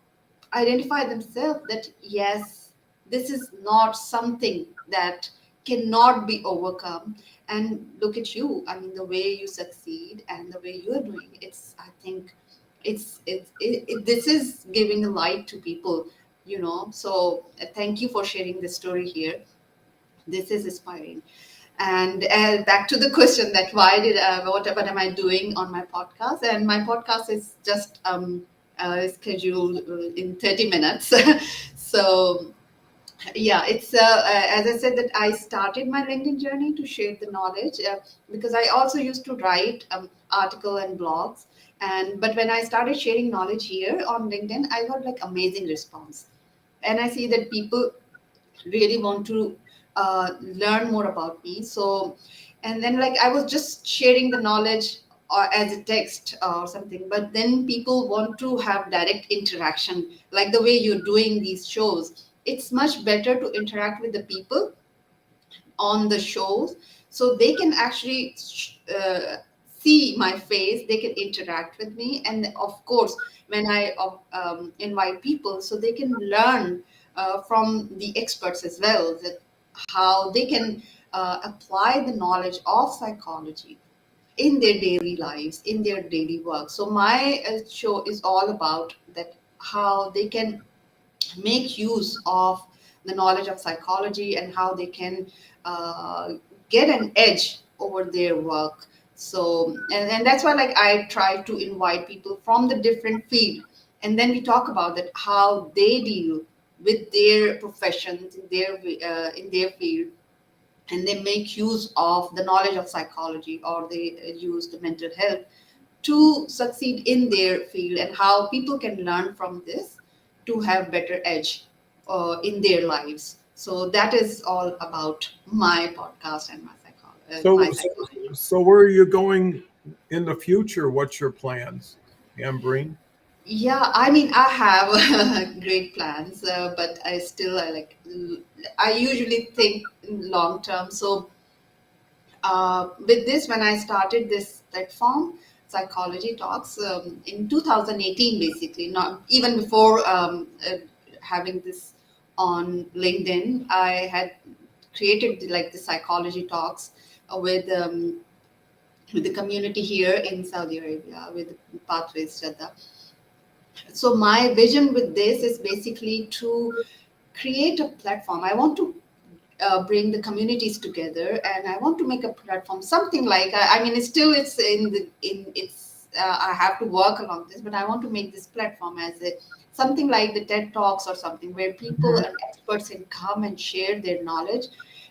identify themselves that yes, this is not something that cannot be overcome. And look at you, I mean, the way you succeed and the way you are doing, it's, I think this is giving a light to people. So thank you for sharing this story here. This is inspiring. And back to the question that why did what am I doing on my podcast? And my podcast is just scheduled in 30 minutes. So yeah, it's as I said, that I started my LinkedIn journey to share the knowledge, because I also used to write article and blogs. And but when I started sharing knowledge here on LinkedIn, I got like amazing response. And I see that people really want to learn more about me. So, and then like I was just sharing the knowledge or as a text or something, but then people want to have direct interaction, like the way you're doing these shows. It's much better to interact with the people on the shows, so they can actually see my face, they can interact with me. And of course, when I invite people, so they can learn from the experts as well, that how they can apply the knowledge of psychology in their daily lives, in their daily work. So my show is all about that, how they can make use of the knowledge of psychology and how they can uh, get an edge over their work. So and that's why like I try to invite people from the different field, and then we talk about that, how they deal with their professions in their field, and they make use of the knowledge of psychology, or they use the mental health to succeed in their field, and how people can learn from this to have better edge in their lives. So that is all about my podcast and my So, so, psychology. so where are you going in the future? What's your plans, Ambreen? Yeah, I mean, I have great plans, but I usually think long term. So with this, when I started this platform, Psychology Talks, in 2018, basically, not even before having this on LinkedIn, I had created like the Psychology Talks with the community here in Saudi Arabia, with Pathways Jadda. So my vision with this is basically to create a platform. I want to bring the communities together, and I want to make a platform, something like I mean, it's in the in it's I have to work along this, but I want to make this platform as a something like the TED Talks or something where people Mhm. and experts can come and share their knowledge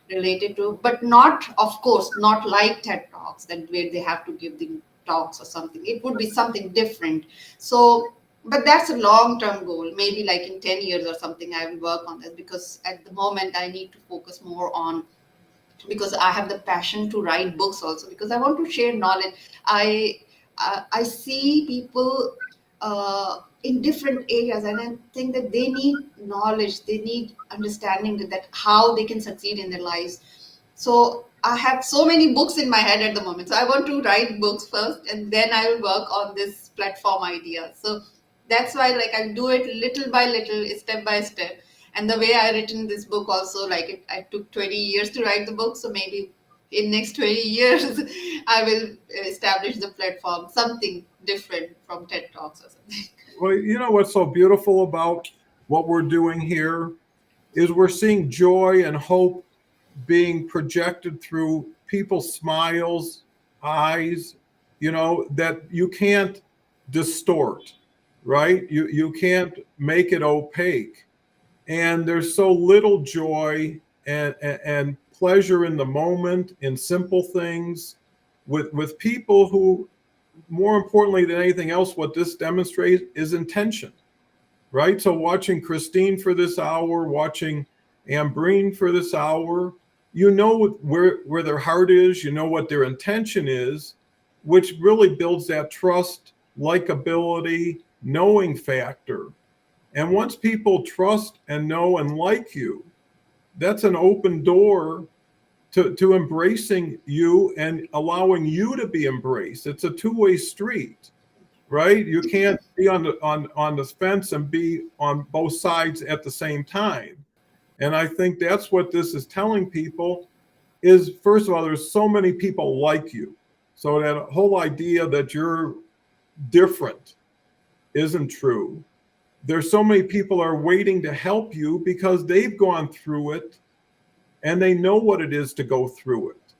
related to, but not, of course, not like TED Talks that where they have to give the talks or something. It would be something different. So but that's a long term goal, maybe like in 10 years or something I will work on this, because at the moment I need to focus more on, because I have the passion to write books also, because I want to share knowledge. I see people in different areas, and I think that they need knowledge, they need understanding that how they can succeed in their lives. So I have so many books in my head at the moment. So I want to write books first, and then I will work on this platform idea. So that's why, like, I do it little by little, step by step. And the way I written this book also, like, I took 20 years to write the book. So maybe in next 20 years, I will establish the platform, something different from TED Talks or something. Well, you know what's so beautiful about what we're doing here is we're seeing joy and hope being projected through people's smiles, eyes, that you can't distort, right? You can't make it opaque. And there's so little joy and pleasure in the moment, in simple things, with people who, more importantly than anything else, what this demonstrates is intention, right? So watching Christine for this hour, watching Ambreen for this hour, you know where their heart is, you know what their intention is, which really builds that trust, likability, knowing factor. And once people trust and know and like you, that's an open door to embracing you and allowing you to be embraced. It's a two-way street, right? You can't be on the fence and be on both sides at the same time. And I think that's what this is telling people is, first of all, there's so many people like you. So that whole idea that you're different isn't true. There's so many people are waiting to help you because they've gone through it and they know what it is to go through it.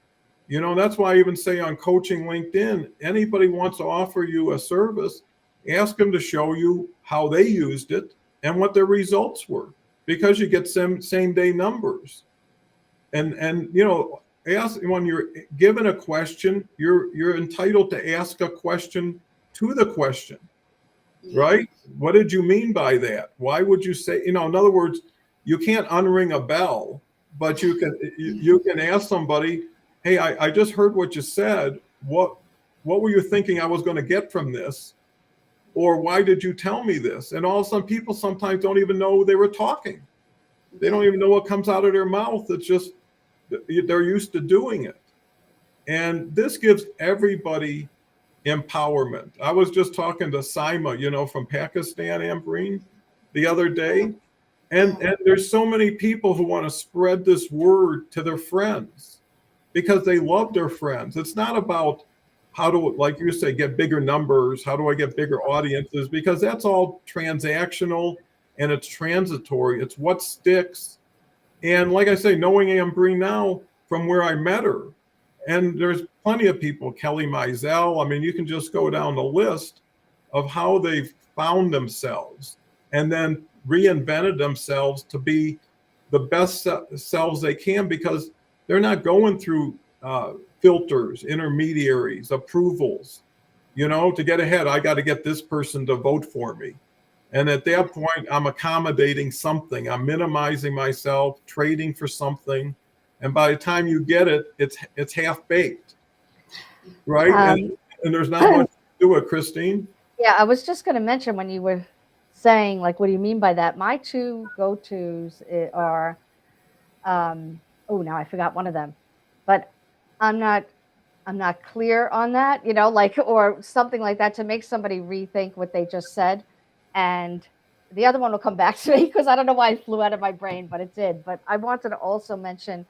That's why I even say on Coaching LinkedIn, anybody wants to offer you a service, ask them to show you how they used it and what their results were, because you get same day numbers. And ask when you're given a question, you're entitled to ask a question to the question, Yeah. right? What did you mean by that? Why would you say, in other words, you can't unring a bell, but you can ask somebody, hey, I just heard what you said. What were you thinking I was going to get from this? Or why did you tell me this? And all of a sudden, people sometimes don't even know they were talking. They don't Yeah. even know what comes out of their mouth. It's just they're used to doing it. And this gives everybody empowerment. I was just talking to Saima, from Pakistan, Ambreen, the other day. And, Yeah. and there's so many people who want to spread this word to their friends because they love their friends. It's not about how to, like you say, get bigger numbers. How do I get bigger audiences? Because that's all transactional and it's transitory. It's what sticks. And like I say, knowing Ambreen now from where I met her, and there's plenty of people, Kelly Mizell. I mean, you can just go down the list of how they've found themselves and then reinvented themselves to be the best selves they can, because they're not going through filters, intermediaries, approvals. To get ahead, I got to get this person to vote for me. And at that point, I'm accommodating something. I'm minimizing myself, trading for something. And by the time you get it, it's half baked, right? And there's not much to do it, Christine. Yeah, I was just going to mention when you were saying, like, what do you mean by that? My two go-tos are, oh, now I forgot one of them, but I'm not clear on that, like, or something like that to make somebody rethink what they just said. And the other one will come back to me because I don't know why it flew out of my brain, but it did. But I wanted to also mention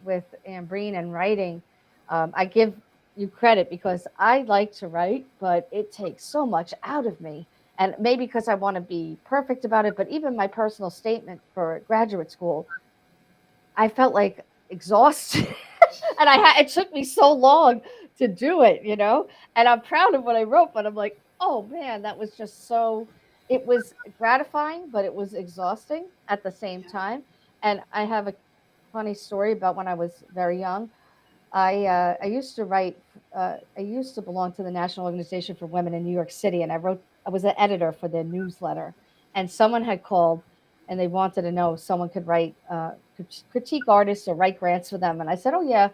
with Ambreen and writing, I give you credit because I like to write, but it takes so much out of me. And maybe because I want to be perfect about it, but even my personal statement for graduate school, I felt like exhausted. And it took me so long to do it, and I'm proud of what I wrote, but I'm like, oh man, that was just it was gratifying, but it was exhausting at the same time. And I have a funny story about when I was very young. I used to write. I used to belong to the National Organization for Women in New York City, and I was an editor for their newsletter. And someone had called, and they wanted to know if someone could write critique artists or write grants for them. And I said, oh yeah.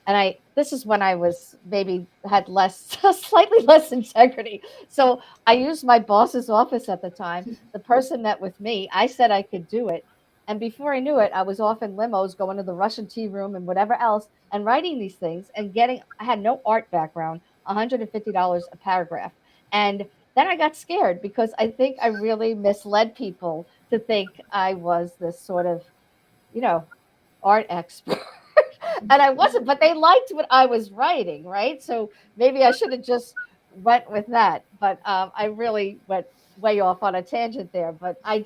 And this is when I was maybe had slightly less integrity. So I used my boss's office at the time. The person met with me. I said I could do it. And before I knew it, I was off in limos going to the Russian tea room and whatever else and writing these things and I had no art background, $150 a paragraph. And then I got scared because I think I really misled people to think I was this sort of, art expert. And I wasn't, but they liked what I was writing, right? So maybe I should have just went with that. But I really went way off on a tangent there. But I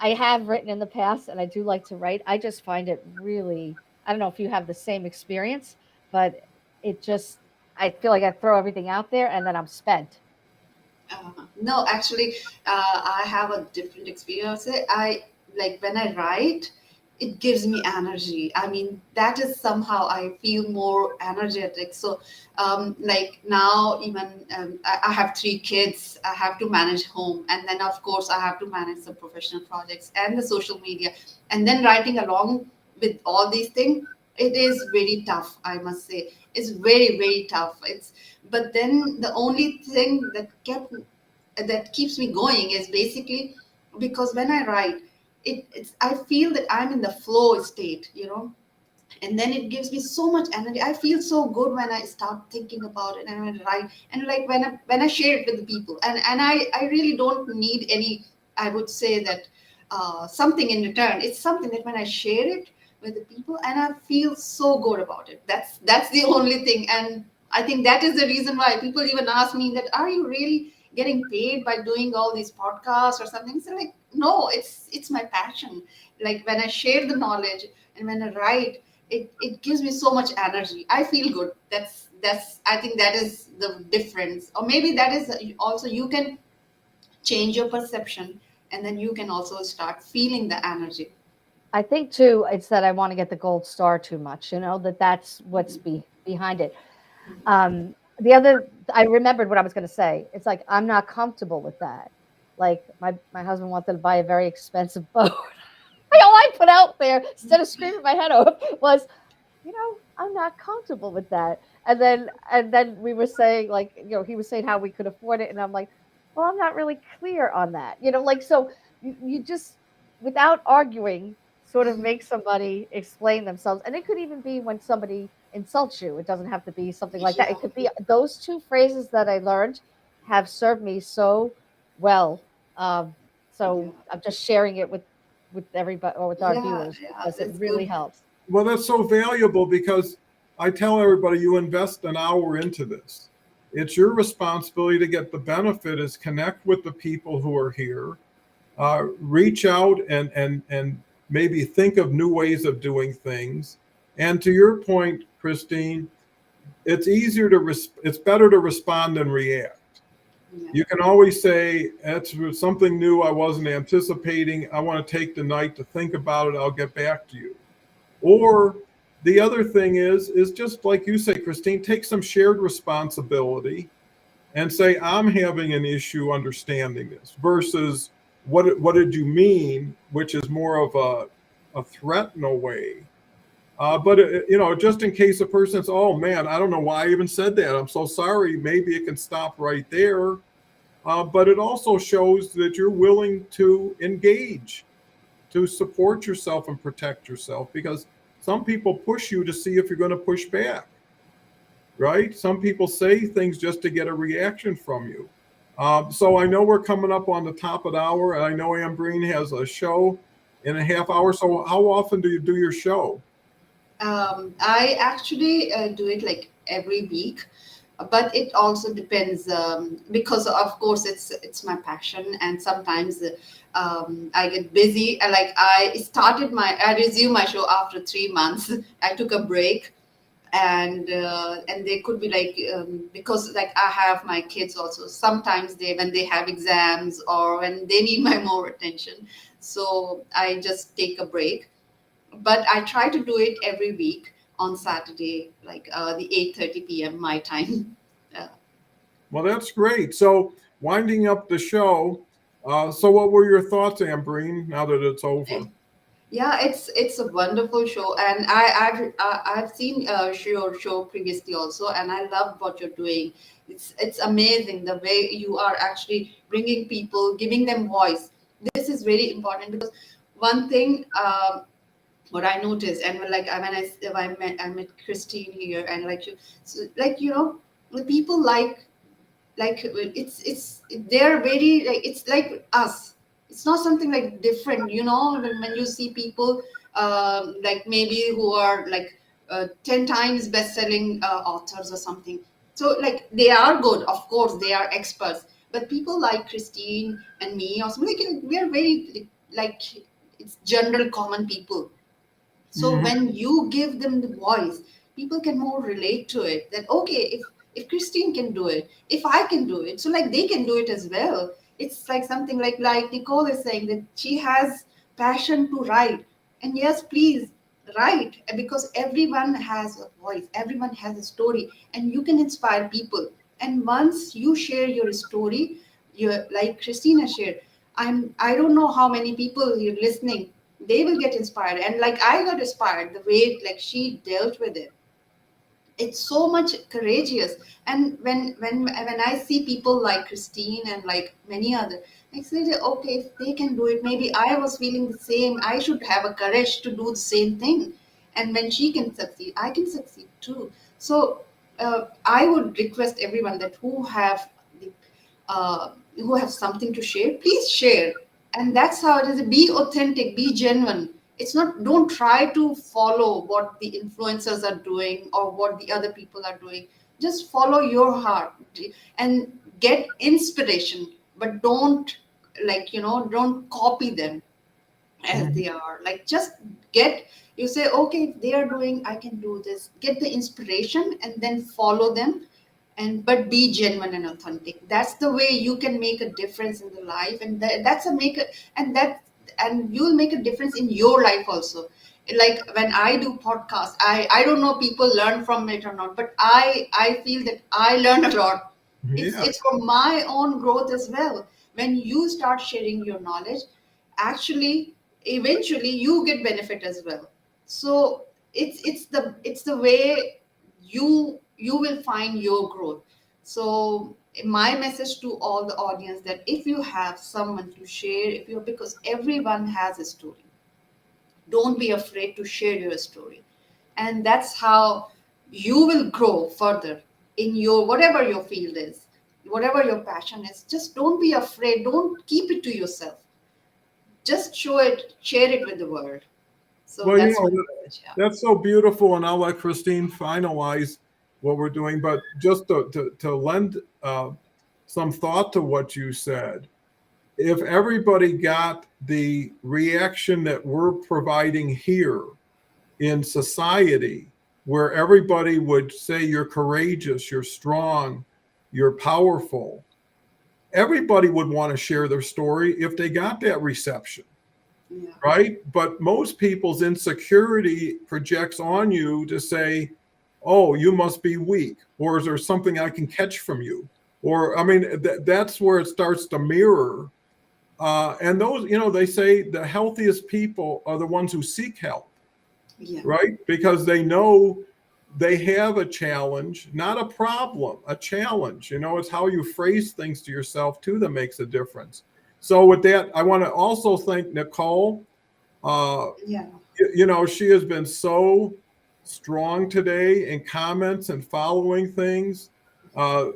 have written in the past and I do like to write. I just find it really, I don't know if you have the same experience, but I feel like I throw everything out there and then I'm spent. No, actually, I have a different experience. I like when I write, it gives me energy. I mean, that is somehow I feel more energetic. So, like now, even I have 3 kids. I have to manage home, and then of course I have to manage some professional projects and the social media, and then writing along with all these things. It is very tough, I must say. It's very, very tough. It's but then the only thing that keeps me going is basically because when I write, it's I feel that I'm in the flow state, and then it gives me so much energy. I feel so good when I start thinking about it and when I write, and like when I share it with the people, and I really don't need any. I would say that something in return. It's something that when I share it with the people, and I feel so good about it. That's the only thing, and I think that is the reason why people even ask me that, are you really getting paid by doing all these podcasts or something? So like, no, it's my passion. Like when I share the knowledge and when I write, it gives me so much energy. I feel good. That's I think that is the difference. Or maybe that is also you can change your perception and then you can also start feeling the energy. I think too, it's that I want to get the gold star too much, that's what's behind it. I remembered what I was going to say. It's like, I'm not comfortable with that. Like my husband wanted to buy a very expensive boat. All I put out there instead of screaming my head off was, I'm not comfortable with that. And then we were saying like, he was saying how we could afford it. And I'm like, well, I'm not really clear on that. Like, so you just, without arguing, sort of make somebody explain themselves. And it could even be when somebody insults you. It doesn't have to be something like that. It could be those 2 phrases that I learned have served me so well. So I'm just sharing it with everybody or with our viewers because it really helps. Well, that's so valuable because I tell everybody you invest an hour into this. It's your responsibility to get the benefit is connect with the people who are here, reach out and maybe think of new ways of doing things. And to your point, Christine, it's better to respond than react. You can always say, that's something new I wasn't anticipating. I want to take the night to think about it. I'll get back to you. Or the other thing is just like you say, Christine, take some shared responsibility and say, I'm having an issue understanding this versus what did you mean, which is more of a threat in a way. But just in case a person says, "Oh man, I don't know why I even said that. I'm so sorry." Maybe it can stop right there. But it also shows that you're willing to engage, to support yourself and protect yourself, because some people push you to see if you're going to push back, right? Some people say things just to get a reaction from you. So I know we're coming up on the top of the hour, and I know Ambreen has a show in a half hour. So how often do you do your show? I actually do it like every week, but it also depends because of course it's my passion, and sometimes I get busy. I resume my show after 3 months. I took a break, and they could be like because like I have my kids also. Sometimes they when they have exams or when they need my more attention, so I just take a break, but I try to do it every week on Saturday, like the 8:30 p.m. my time. Uh, Well, that's great. So winding up the show. So what were your thoughts, Ambreen, now that it's over? yeah, it's a wonderful show, and I've seen your show previously also, and I love what you're doing. It's amazing the way you are actually bringing people, giving them voice. This is very important because one thing. What I noticed, and when I met Christine here, and like you, so, like the people like it's they're very like it's like us. It's not something like different, when you see people like maybe who are like 10 times best-selling authors or something. So like they are good, of course, they are experts, but people like Christine and me or something like we are very like it's general common people. So Mhm. when you give them the voice, people can more relate to it. That okay, if Christine can do it, if I can do it, so like they can do it as well. It's like something like Nicole is saying that she has passion to write, and yes, please write, because everyone has a voice, everyone has a story, and you can inspire people. And once you share your story, you like Christina shared. I don't know how many people you're listening, they will get inspired, and like I got inspired the way like she dealt with it. It's so much courageous. And when I see people like Christine and like many other, I say that, okay, if they can do it, maybe I was feeling the same, I should have a courage to do the same thing. And when she can succeed, I can succeed too. So I would request everyone that the who have something to share, please share. And that's how it is. Be authentic, be genuine. It's not, don't try to follow what the influencers are doing or what the other people are doing. Just follow your heart and get inspiration, but don't don't copy them as Mhm. they are. Like just get, you say, okay, if they are doing, I can do this. Get the inspiration and then follow them, and but be genuine and authentic. That's the way you can make a difference in the life, and that's a make a, and that and you'll make a difference in your life also. Like when I do podcast, I don't know people learn from it or not, but I feel that I learn a lot. it's Yeah. it's for my own growth as well. When you start sharing your knowledge, actually eventually you get benefit as well. So it's the way you will find your growth. So my message to all the audience, that if you have someone to share, if you because everyone has a story, don't be afraid to share your story. And that's how you will grow further in your whatever your field is, whatever your passion is. Just don't be afraid, don't keep it to yourself, just show it, share it with the world. So Well, that's my message. Yeah. that's so beautiful, and I'll let Christine finalize what we're doing. But just to lend some thought to what you said, if everybody got the reaction that we're providing here in society, where everybody would say you're courageous, you're strong, you're powerful, everybody would want to share their story if they got that reception. Yeah. right? But most people's insecurity projects on you to say, oh, you must be weak, or is there something I can catch from you? Or, I mean, that's where it starts to mirror. And those, they say the healthiest people are the ones who seek help, Yeah. right? Because they know they have a challenge, not a problem, a challenge. It's how you phrase things to yourself too that makes a difference. So with that, I want to also thank Nicole. Yeah. She has been so strong today in comments and following things. Uh,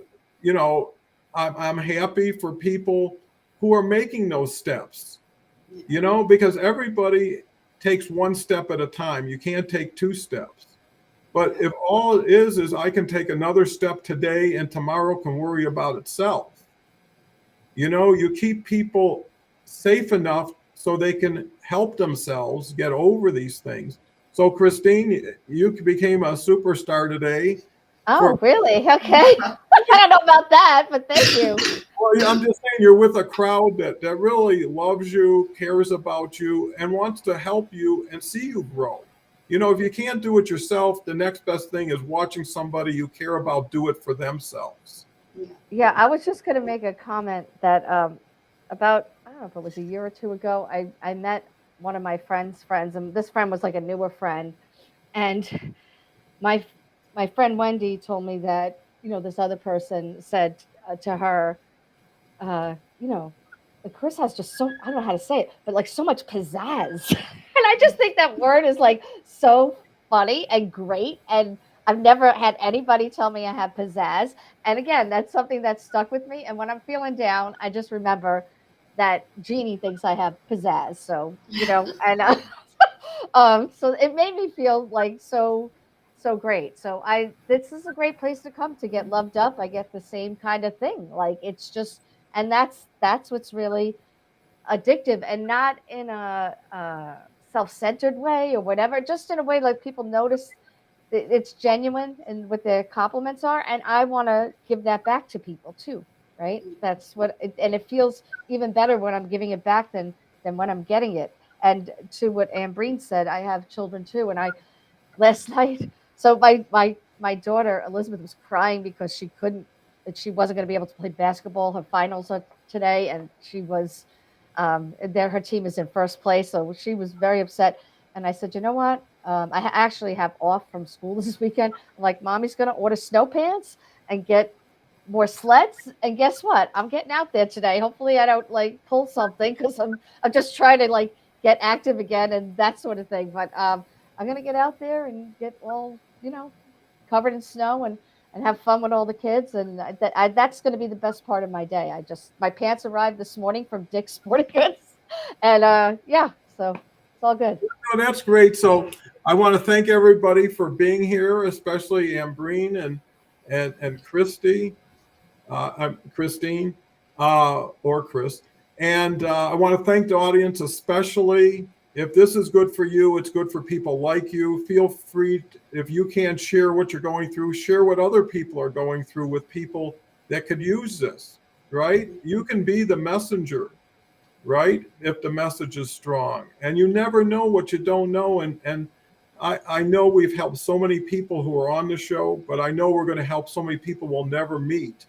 you know, I'm happy for people who are making those steps, because everybody takes one step at a time. You can't take two steps. But if all it is I can take another step today and tomorrow can worry about itself. You keep people safe enough so they can help themselves get over these things. So, Christine, you became a superstar today. Oh, really? Okay. I don't know about that, but thank you. Well, I'm just saying you're with a crowd that really loves you, cares about you, and wants to help you and see you grow. If you can't do it yourself, the next best thing is watching somebody you care about do it for themselves. Yeah, I was just going to make a comment that about, I don't know if it was a year or two ago, I met one of my friends' friends, and this friend was like a newer friend. And my my friend Wendy told me that, this other person said to her, uh, you know, like Chris has just so, I don't know how to say it, but like so much pizzazz. And I just think that word is like so funny and great. And I've never had anybody tell me I have pizzazz. And again, that's something that stuck with me. And when I'm feeling down, I just remember that Jeannie thinks I have pizzazz. So, and so it made me feel like so great. So this is a great place to come to get loved up. I get the same kind of thing. Like it's just, and that's what's really addictive, and not in a self-centered way or whatever, just in a way like people notice it's genuine and what their compliments are, and I want to give that back to people too, right? That's what and it feels even better when I'm giving it back than when I'm getting it. And to what Ambreen said, I have children too, and I last night, so my daughter Elizabeth was crying because she wasn't going to be able to play basketball. Her finals are today, and she was there. Her team is in first place, so she was very upset. And I said, you know what? I actually have off from school this weekend. I'm like, mommy's going to order snow pants and get more sleds. And guess what? I'm getting out there today. Hopefully, I don't like pull something because I'm just trying to like get active again and that sort of thing. But I'm going to get out there and get all, covered in snow and have fun with all the kids. And that's going to be the best part of my day. My pants arrived this morning from Dick's Sporting Goods. And yeah, so it's all good. Oh, that's great. So I want to thank everybody for being here, especially Ambreen and Christy, Christine, or Chris. And I want to thank the audience, especially if this is good for you, it's good for people like you. Feel free, if you can't share what you're going through, share what other people are going through with people that could use this, right? You can be the messenger, right? If the message is strong. And you never know what you don't know. And I know we've helped so many people who are on the show, but I know we're going to help so many people we'll never meet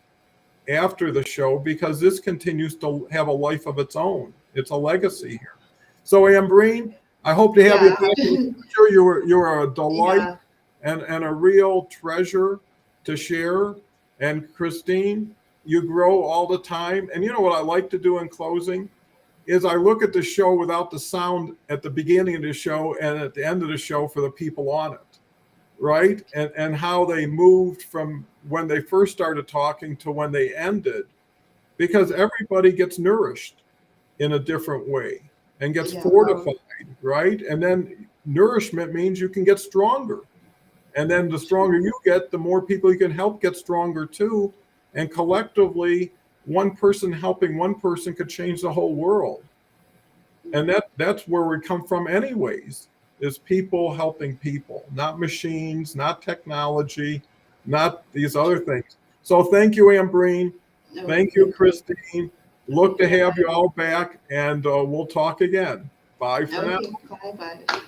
after the show, because this continues to have a life of its own. It's a legacy here. So Ambreen, I hope to have you back in the future. You're a delight and a real treasure to share. And Christine, you grow all the time. And you know what I like to do in closing is I look at the show without the sound at the beginning of the show and at the end of the show for the people on it, right? And how they moved from when they first started talking to when they ended, because everybody gets nourished in a different way and gets fortified, right? And then nourishment means you can get stronger. And then the stronger you get, the more people you can help get stronger too. And collectively, one person helping one person could change the whole world. And that's where we come from anyways, is people helping people, not machines, not technology, not these other things. So thank you, Ambreen. Thank you, Christine. Look to have you all back, and we'll talk again. Bye for now. Okay, bye bye.